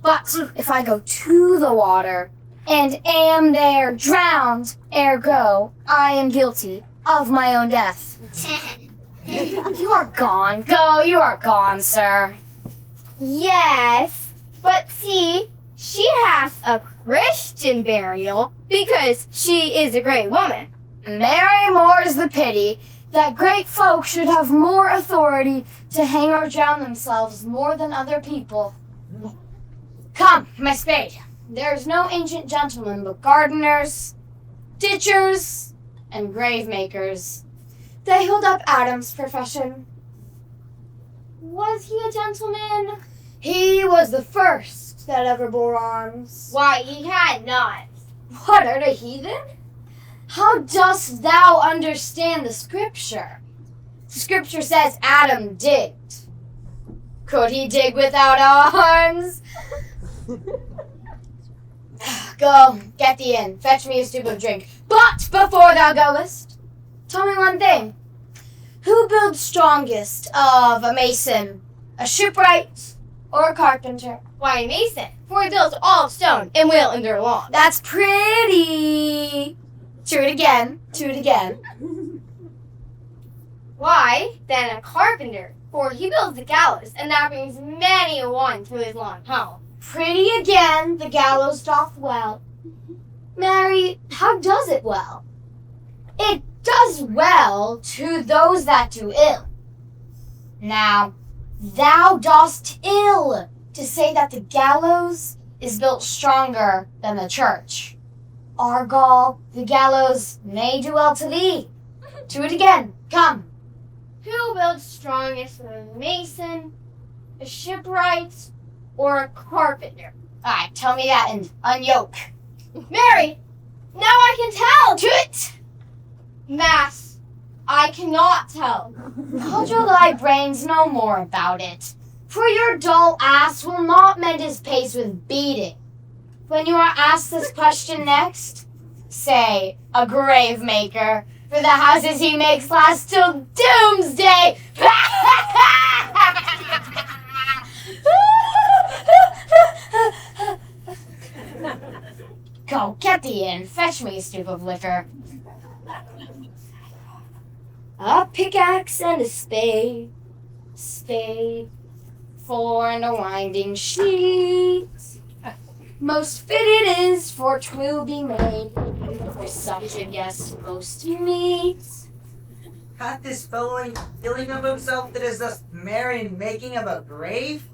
But if I go to the water and am there drowned, ergo, I am guilty of my own death. You are gone. Go, you are gone, sir. Yes, but see, she has a Christian burial because she is a great woman. Mary, more's the pity that great folk should have more authority to hang or drown themselves more than other people. Come, my spade. There's no ancient gentlemen but gardeners, ditchers, and grave makers. They hold up Adam's profession. Was he a gentleman? He was the first that ever bore arms. Why, he had not. What, art a heathen? How dost thou understand the scripture? The scripture says Adam digged. Could he dig without arms? Go, get thee in. Fetch me a stoop of drink. But before thou goest, tell me one thing. Who builds strongest of a mason, a shipwright, or a carpenter? Why, a mason, for he builds all of stone and will endure long. That's pretty. Do it again. Do it again. Why, then a carpenter, for he builds the gallows, and that brings many a one to his long home. Pretty again, the gallows doth well. Mary, how does it well? It does well to those that do ill. Now, thou dost ill to say that the gallows is built stronger than the church. Argal, the gallows may do well to thee. Do it again. Come. Who builds strongest, a mason, a shipwright, or a carpenter? Aye, tell me that and unyoke. Mary, now I can tell. To it. Mass, I cannot tell. Cudgel thy brains no more about it, for your dull ass will not mend his pace with beating. When you are asked this question next, say, a grave maker, for the houses he makes last till doomsday. Go, get thee in, fetch me a stoup of liquor. A pickaxe and a spade, for and a winding sheet. Most fit it is, for 'twill be made for such a guest most meet. Hath this fellow feeling of himself that is thus merry in making of a grave?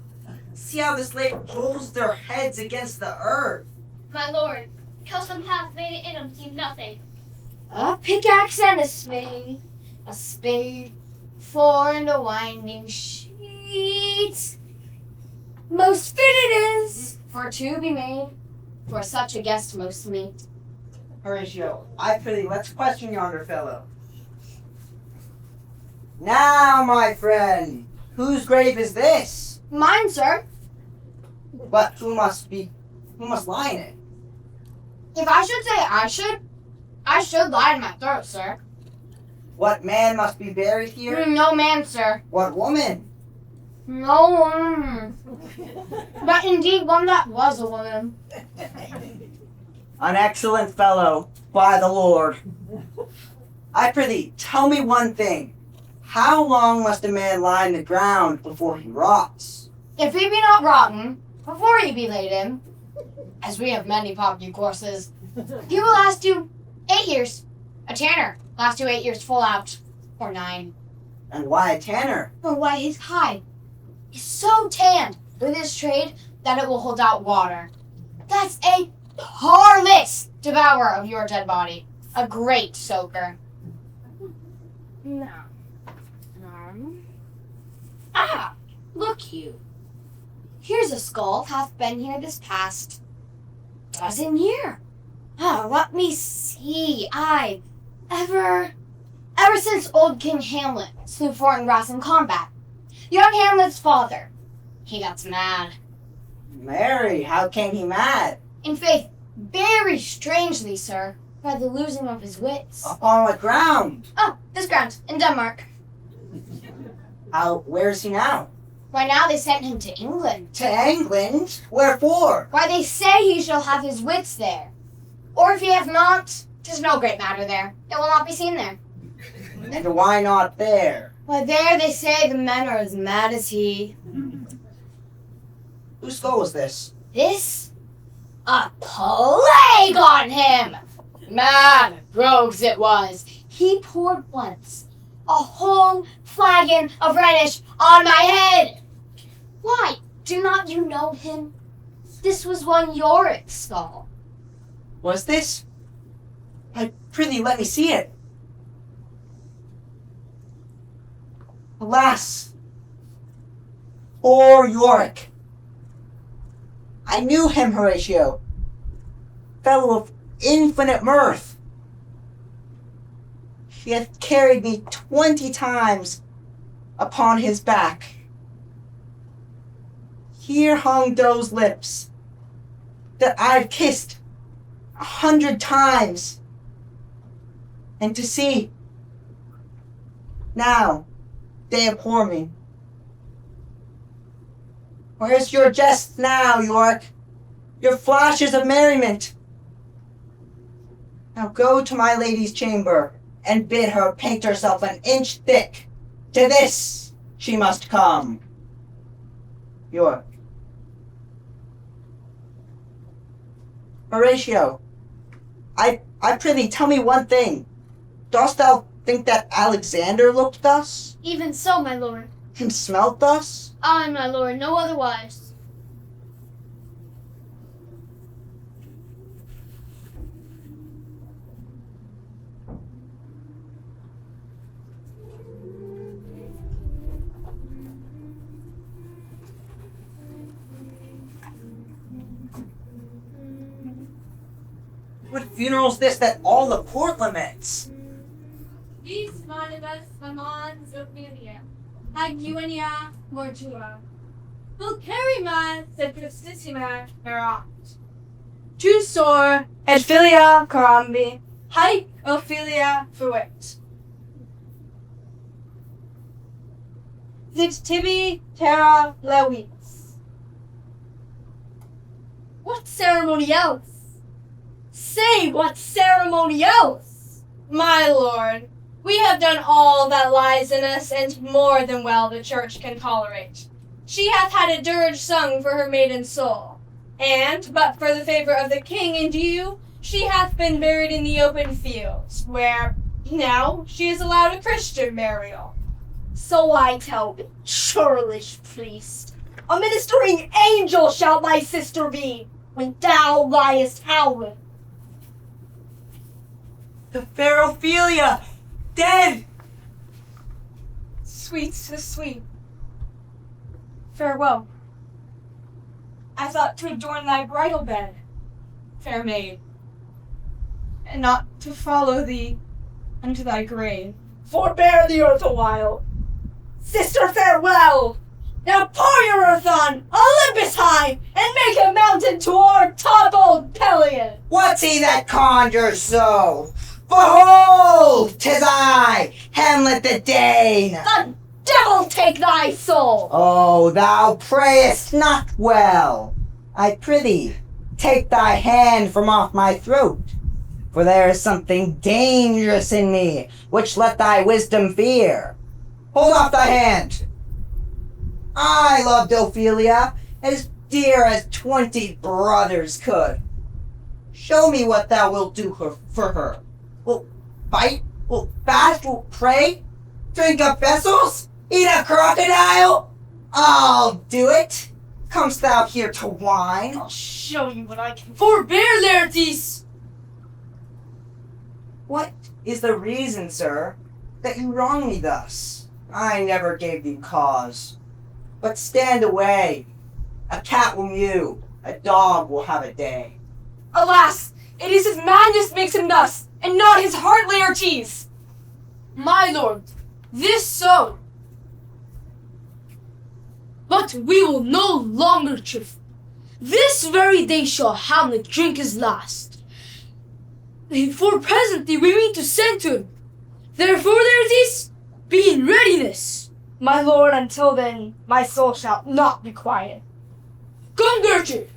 See how this lake holds their heads against the earth. My lord, custom hath made it in him seem nothing. A pickaxe and a spade, for and a winding sheet. Most fit it is, for to be made, for such a guest most meet. Horatio, I pity, let's question yonder fellow. Now, my friend, whose grave is this? Mine, sir. But who must lie in it? If I should say I should lie in my throat, sir. What man must be buried here? No man, sir. What woman? No woman. But indeed one that was a woman. An excellent fellow, by the Lord. I prithee, tell me one thing. How long must a man lie in the ground before he rots? If he be not rotten, before he be laid in, as we have many popular courses, he will last you 8 years. A tanner lasts you 8 years full out, or 9. And why a tanner? Or why his hide is so tanned with his trade that it will hold out water. That's a parlous devourer of your dead body. A great soaker. Now. Look you. Here's a skull hath been here this past dozen year. Let me see. Ever since old King Hamlet slew Fortinbras in combat. Young Hamlet's father. He got mad. Mary, how came he mad? In faith, very strangely, sir, by the losing of his wits. Upon what ground? Oh, this ground, in Denmark. Where is he now? Why, now they sent him to England. To England? Wherefore? Why, they say he shall have his wits there. Or if he have not, 'tis no great matter there. It will not be seen there. And why not there? Why, there they say the men are as mad as he. Whose skull was this? This? A plague on him! Mad rogues it was. He poured once a whole flagon of Rhenish on my head. Why, do not you know him? This was one Yorick's skull. Was this? I prithee, let me see it. Alas, poor Yorick. I knew him, Horatio. Fellow of infinite mirth. He hath carried me 20 times upon his back. Here hung those lips that I've kissed 100 times. And to see Now, they abhor me. Where's your jest now, York? Your flashes of merriment? Now go to my lady's chamber and bid her paint herself an inch thick. To this she must come. York. Horatio, I prithee tell me one thing. Dost thou think that Alexander looked thus? Even so, my lord. And smelt thus? Aye, my lord, no otherwise. What funeral's this that all the court laments? Vis manibus maman Zophilia, Haguenia mortua, Pulcherima sed justissima erat. Tu sor et filia corambi, haec Ophelia fuit. Sit tibi terra levis. What ceremony else? Say what ceremony else? My lord, we have done all that lies in us, and more than well the church can tolerate. She hath had a dirge sung for her maiden soul, and, but for the favor of the king and you, she hath been buried in the open fields, where, now, she is allowed a Christian burial. So I tell thee, churlish priest, a ministering angel shall thy sister be, when thou liest howling. The fair Ophelia, dead! Sweet to sweet. Farewell. I thought to adorn thy bridal bed, fair maid, and not to follow thee unto thy grave. Forbear the earth a while. Sister, farewell! Now pour your earth on Olympus high, and make a mountain toward toppled Pelion. What's he that conjures so? Behold, 'tis I, Hamlet the Dane. The devil take thy soul! Oh, thou prayest not well. I prithee, take thy hand from off my throat, for there is something dangerous in me, which let thy wisdom fear. Hold off thy hand. I loved Ophelia as dear as 20 brothers could. Show me what thou wilt do for her. Wilt fight? Wilt fast? Wilt pray? Drink of vessels? Eat a crocodile? I'll do it. Comest thou here to whine? I'll show you what I can. Forbear, Laertes! What is the reason, sir, that you wrong me thus? I never gave you cause. But stand away. A cat will mew, a dog will have a day. Alas, it is his madness makes him thus, and not his heart, Laertes! My lord, this so. But we will no longer trifle. This very day shall Hamlet drink his last. For presently we mean to send to him. Therefore, Laertes, be in readiness. My lord, until then, my soul shall not be quiet. Come, Gertrude.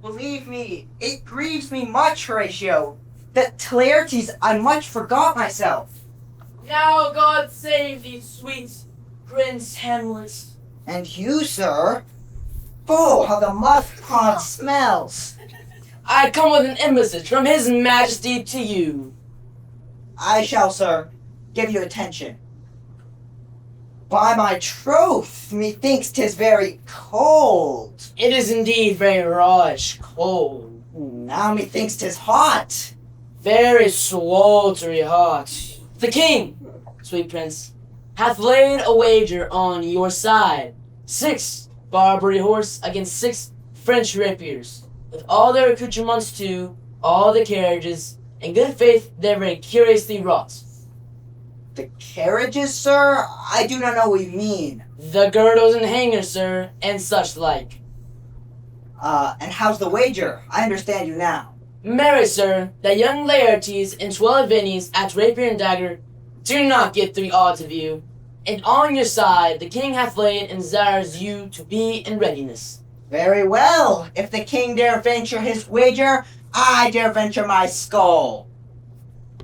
Believe me, it grieves me much, Horatio, that Laertes I much forgot myself. Now God save thee, sweet Prince Hamlet. And you, sir? Oh, how the musk pod smells. I come with an embassage from His Majesty to you. I shall, sir, give you attention. By my troth, methinks 'tis very cold. It is indeed very rawish cold. Now methinks 'tis hot. Very sweltering hot. The king, sweet prince, hath laid a wager on your side. 6 Barbary horse against 6 French rapiers, with all their accoutrements too, all the carriages. In good faith, they're very curiously wrought. The carriages, sir? I do not know what you mean. The girdles and hangers, sir, and such like. And how's the wager? I understand you now. Marry, sir, that young Laertes and 12 guineas at rapier and dagger do not get 3 odds of you. And on your side, the king hath laid and desires you to be in readiness. Very well. If the king dare venture his wager, I dare venture my skull.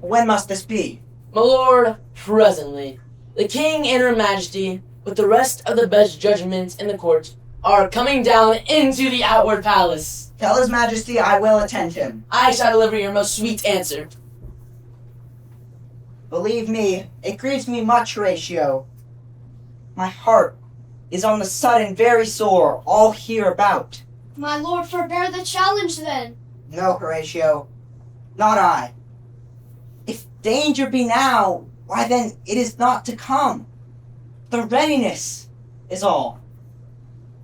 When must this be? My lord, presently. The king and her majesty, with the rest of the best judgments in the court, are coming down into the outward palace. Tell his majesty I will attend him. I shall deliver your most sweet answer. Believe me, it grieves me much, Horatio. My heart is on the sudden very sore, all hereabout. My lord, forbear the challenge then. No, Horatio, not I. If danger be now, why then it is not to come. The readiness is all.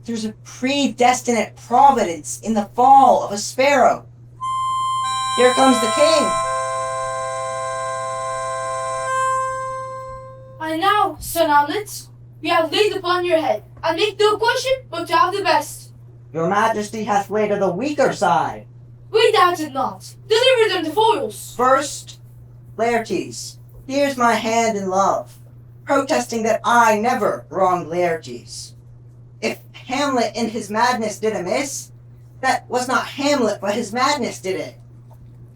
There's a predestinate providence in the fall of a sparrow. Here comes the king. And now, Sir Hamlet, we have laid upon your head, and make no question but to have the best. Your majesty hath laid of the weaker side. We doubt it not. Deliver them to foils. First, Laertes, here's my hand in love, protesting that I never wronged Laertes. If Hamlet in his madness did amiss, that was not Hamlet, but his madness did it.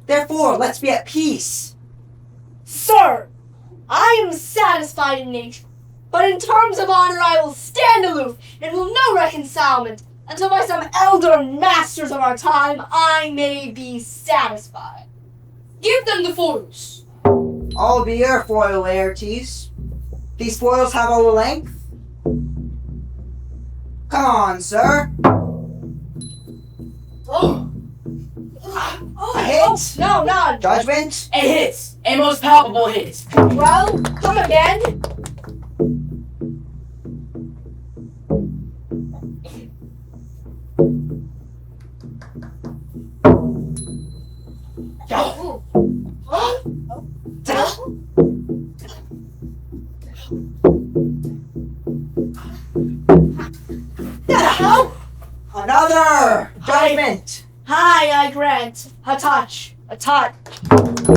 Therefore, let's be at peace. Sir, I am satisfied in nature, but in terms of honor I will stand aloof and will no reconcilement until by some elder masters of our time I may be satisfied. Give them the foils. I'll be your foil, Laertes. These foils have all the length? Come on, sir. A hit? No, none. Judgment? A hit! A most palpable hit! Well, come again. Another! Judgment! Hi, I grant. A touch. A touch.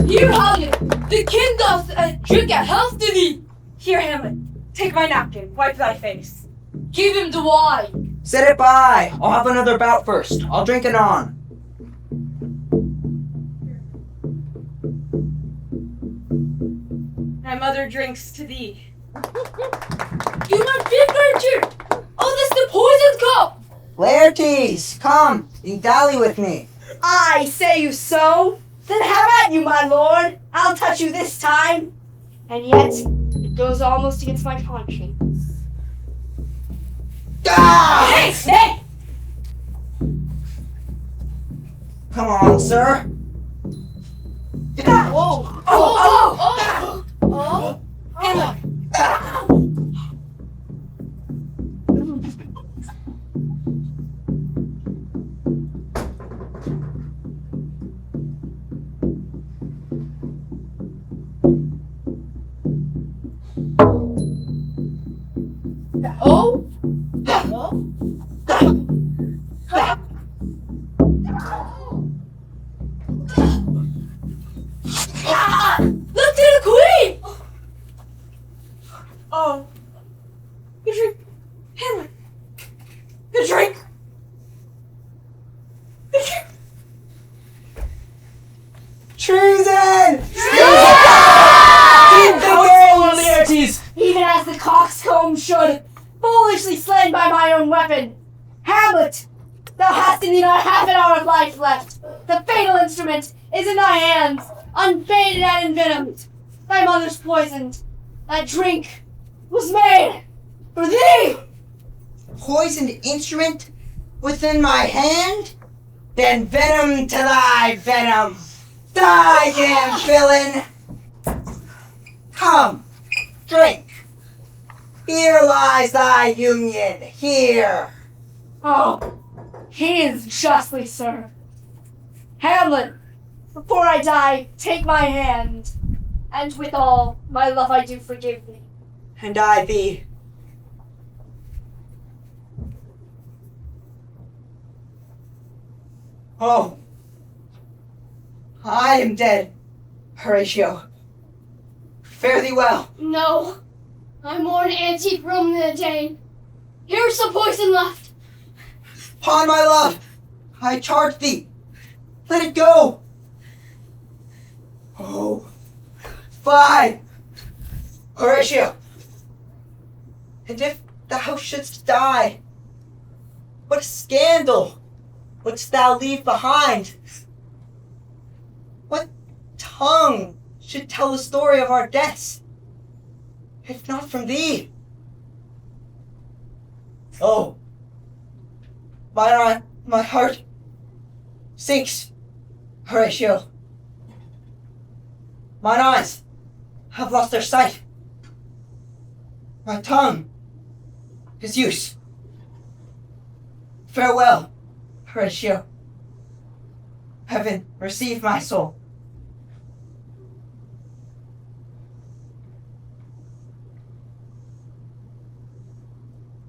Here, Hamlet, the king doth drink a health to thee. Here, Hamlet, take my napkin, wipe thy face. Give him the wine. Set it by. I'll have another bout first. I'll drink it on. My mother drinks to thee. You my big creature. Oh, that's the poison cup. Laertes, come. You dally with me. I say you so. Then have at you, my lord. I'll touch you this time. And yet, it goes almost against my conscience. Ah! Hey! Hey! Come on, sir. Whoa. Treason! Laertes! Even as the coxcomb should, foolishly slain by my own weapon. Hamlet, thou hast indeed not half an hour of life left. The fatal instrument is in thy hands, unfaded and envenomed. Thy mother's poisoned. Thy drink was made for thee. Poisoned instrument within my hand? Then venom to thy venom. Die, damn villain! Come, drink. Here lies thy union, here. Oh, he is justly served. Hamlet, before I die, take my hand, and with all my love I do forgive thee. And I thee. Oh, I am dead, Horatio. Fare thee well. No, I'm more an antique Roman than a Dane. Here's some poison left. Upon my love, I charge thee. Let it go. Oh, fie, Horatio. And if thou shouldst die, what scandal wouldst thou leave behind? What tongue should tell the story of our deaths, if not from thee? Oh, my heart sinks, Horatio. Mine eyes have lost their sight. My tongue is use. Farewell, Horatio. Heaven receive my soul.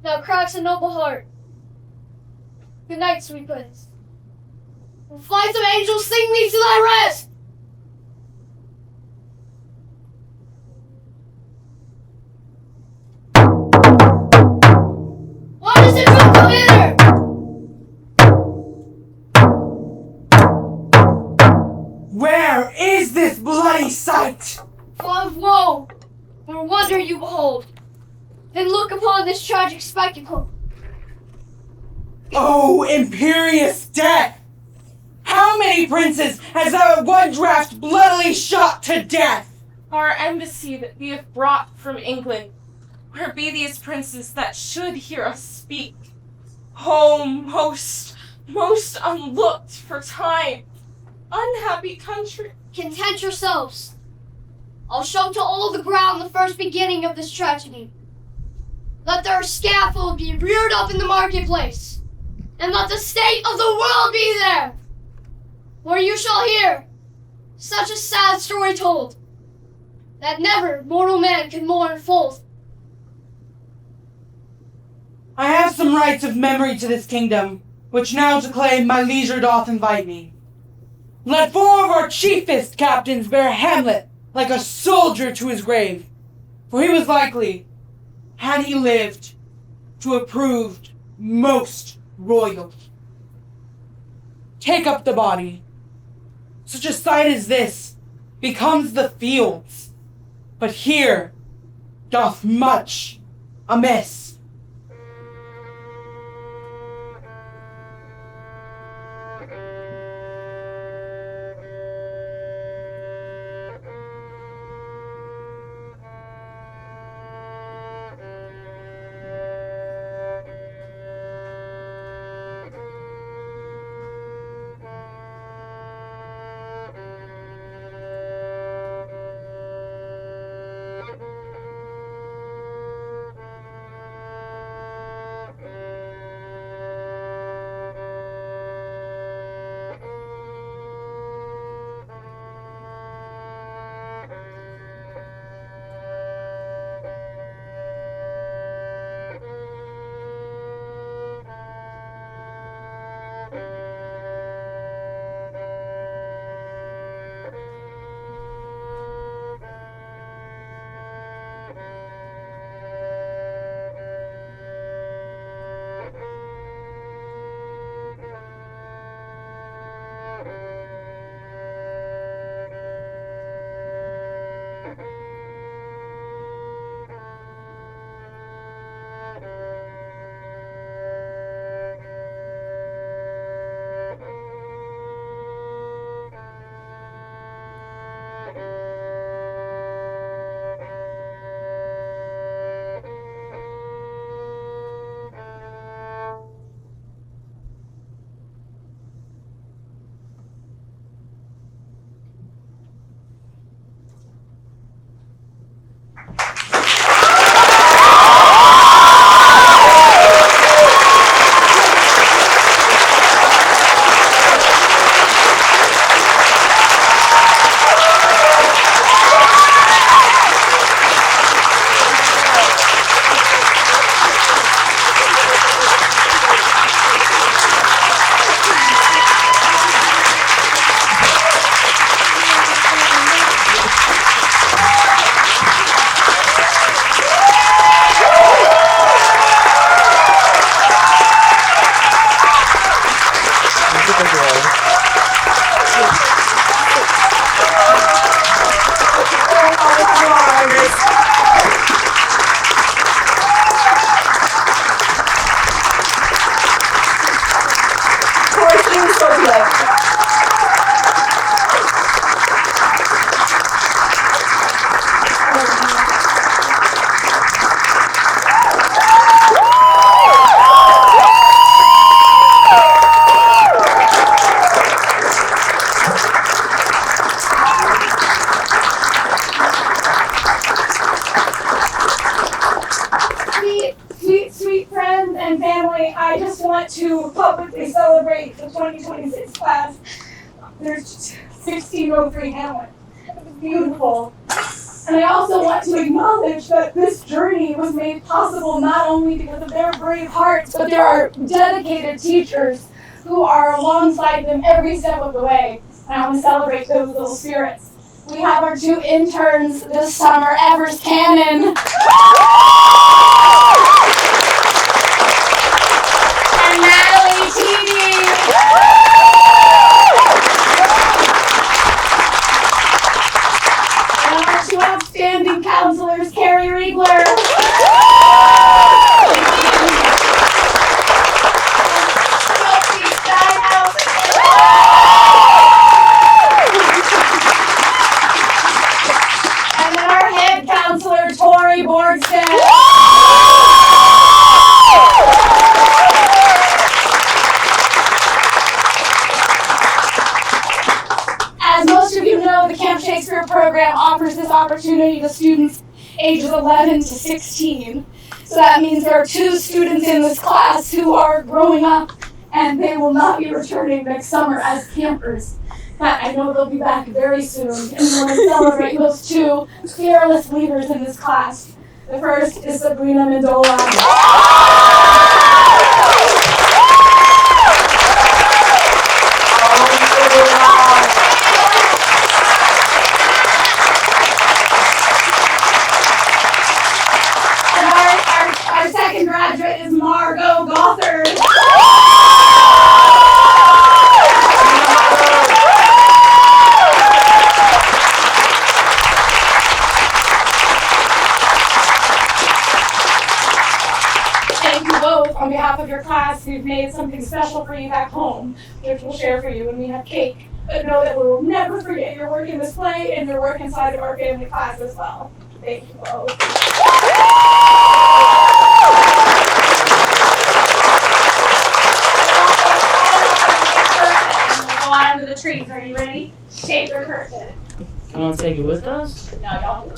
Thou cracks a noble heart. Good night, sweet prince. Flights of angels sing thee to thy rest! Why does it not come hither? Where is this bloody sight? Font of woe, or wonder you behold. Then look upon this tragic spectacle. Oh, imperious death! How many princes has thou at one draft bloodily shot to death? Our embassy that we have brought from England, where be these princes that should hear us speak? Oh, most unlooked for time, unhappy country. Content yourselves. I'll show to all the ground the first beginning of this tragedy. Let their scaffold be reared up in the marketplace, and let the state of the world be there, where you shall hear such a sad story told, that never mortal man can more unfold. I have some rights of memory to this kingdom, which now to claim my leisure doth invite me. Let 4 of our chiefest captains bear Hamlet like a soldier to his grave, for he was likely, had he lived, to have proved most royal. Take up the body. Such a sight as this becomes the fields, but here doth much amiss. you so much. Sweet friends and family, I just want to publicly celebrate the 2026 class. There's 1603 Hamlet. It's beautiful. And I also want to acknowledge that this journey was made possible not only because of their brave hearts, but there are dedicated teachers who are alongside them every step of the way. And I want to celebrate those little spirits. We have our 2 interns this summer, Evers Cannon. And Natalie Teedy. And our 2 outstanding counselors, Carrie Riegler. Chelsea Steinhaus. And then our head counselor, Tori Borgstead. As most of you know, the Camp Shakespeare program offers this opportunity to students ages 11 to 16. So that means there are 2 students in this class who are growing up and they will not be returning next summer as campers. But I know they'll be back very soon, and we want to celebrate those 2 fearless leaders in this class. The first is Sabrina Mendola. Our second graduate is Margot Gothard. Thank you both on behalf of your class. We've made something special for you back home, which we'll share for you when we have cake. But know that we will never forget your work in this play and your work inside of our family class as well. Thank you both. Go on under the trees. Are you ready? Take your curtain. You want to take it with us? No, y'all.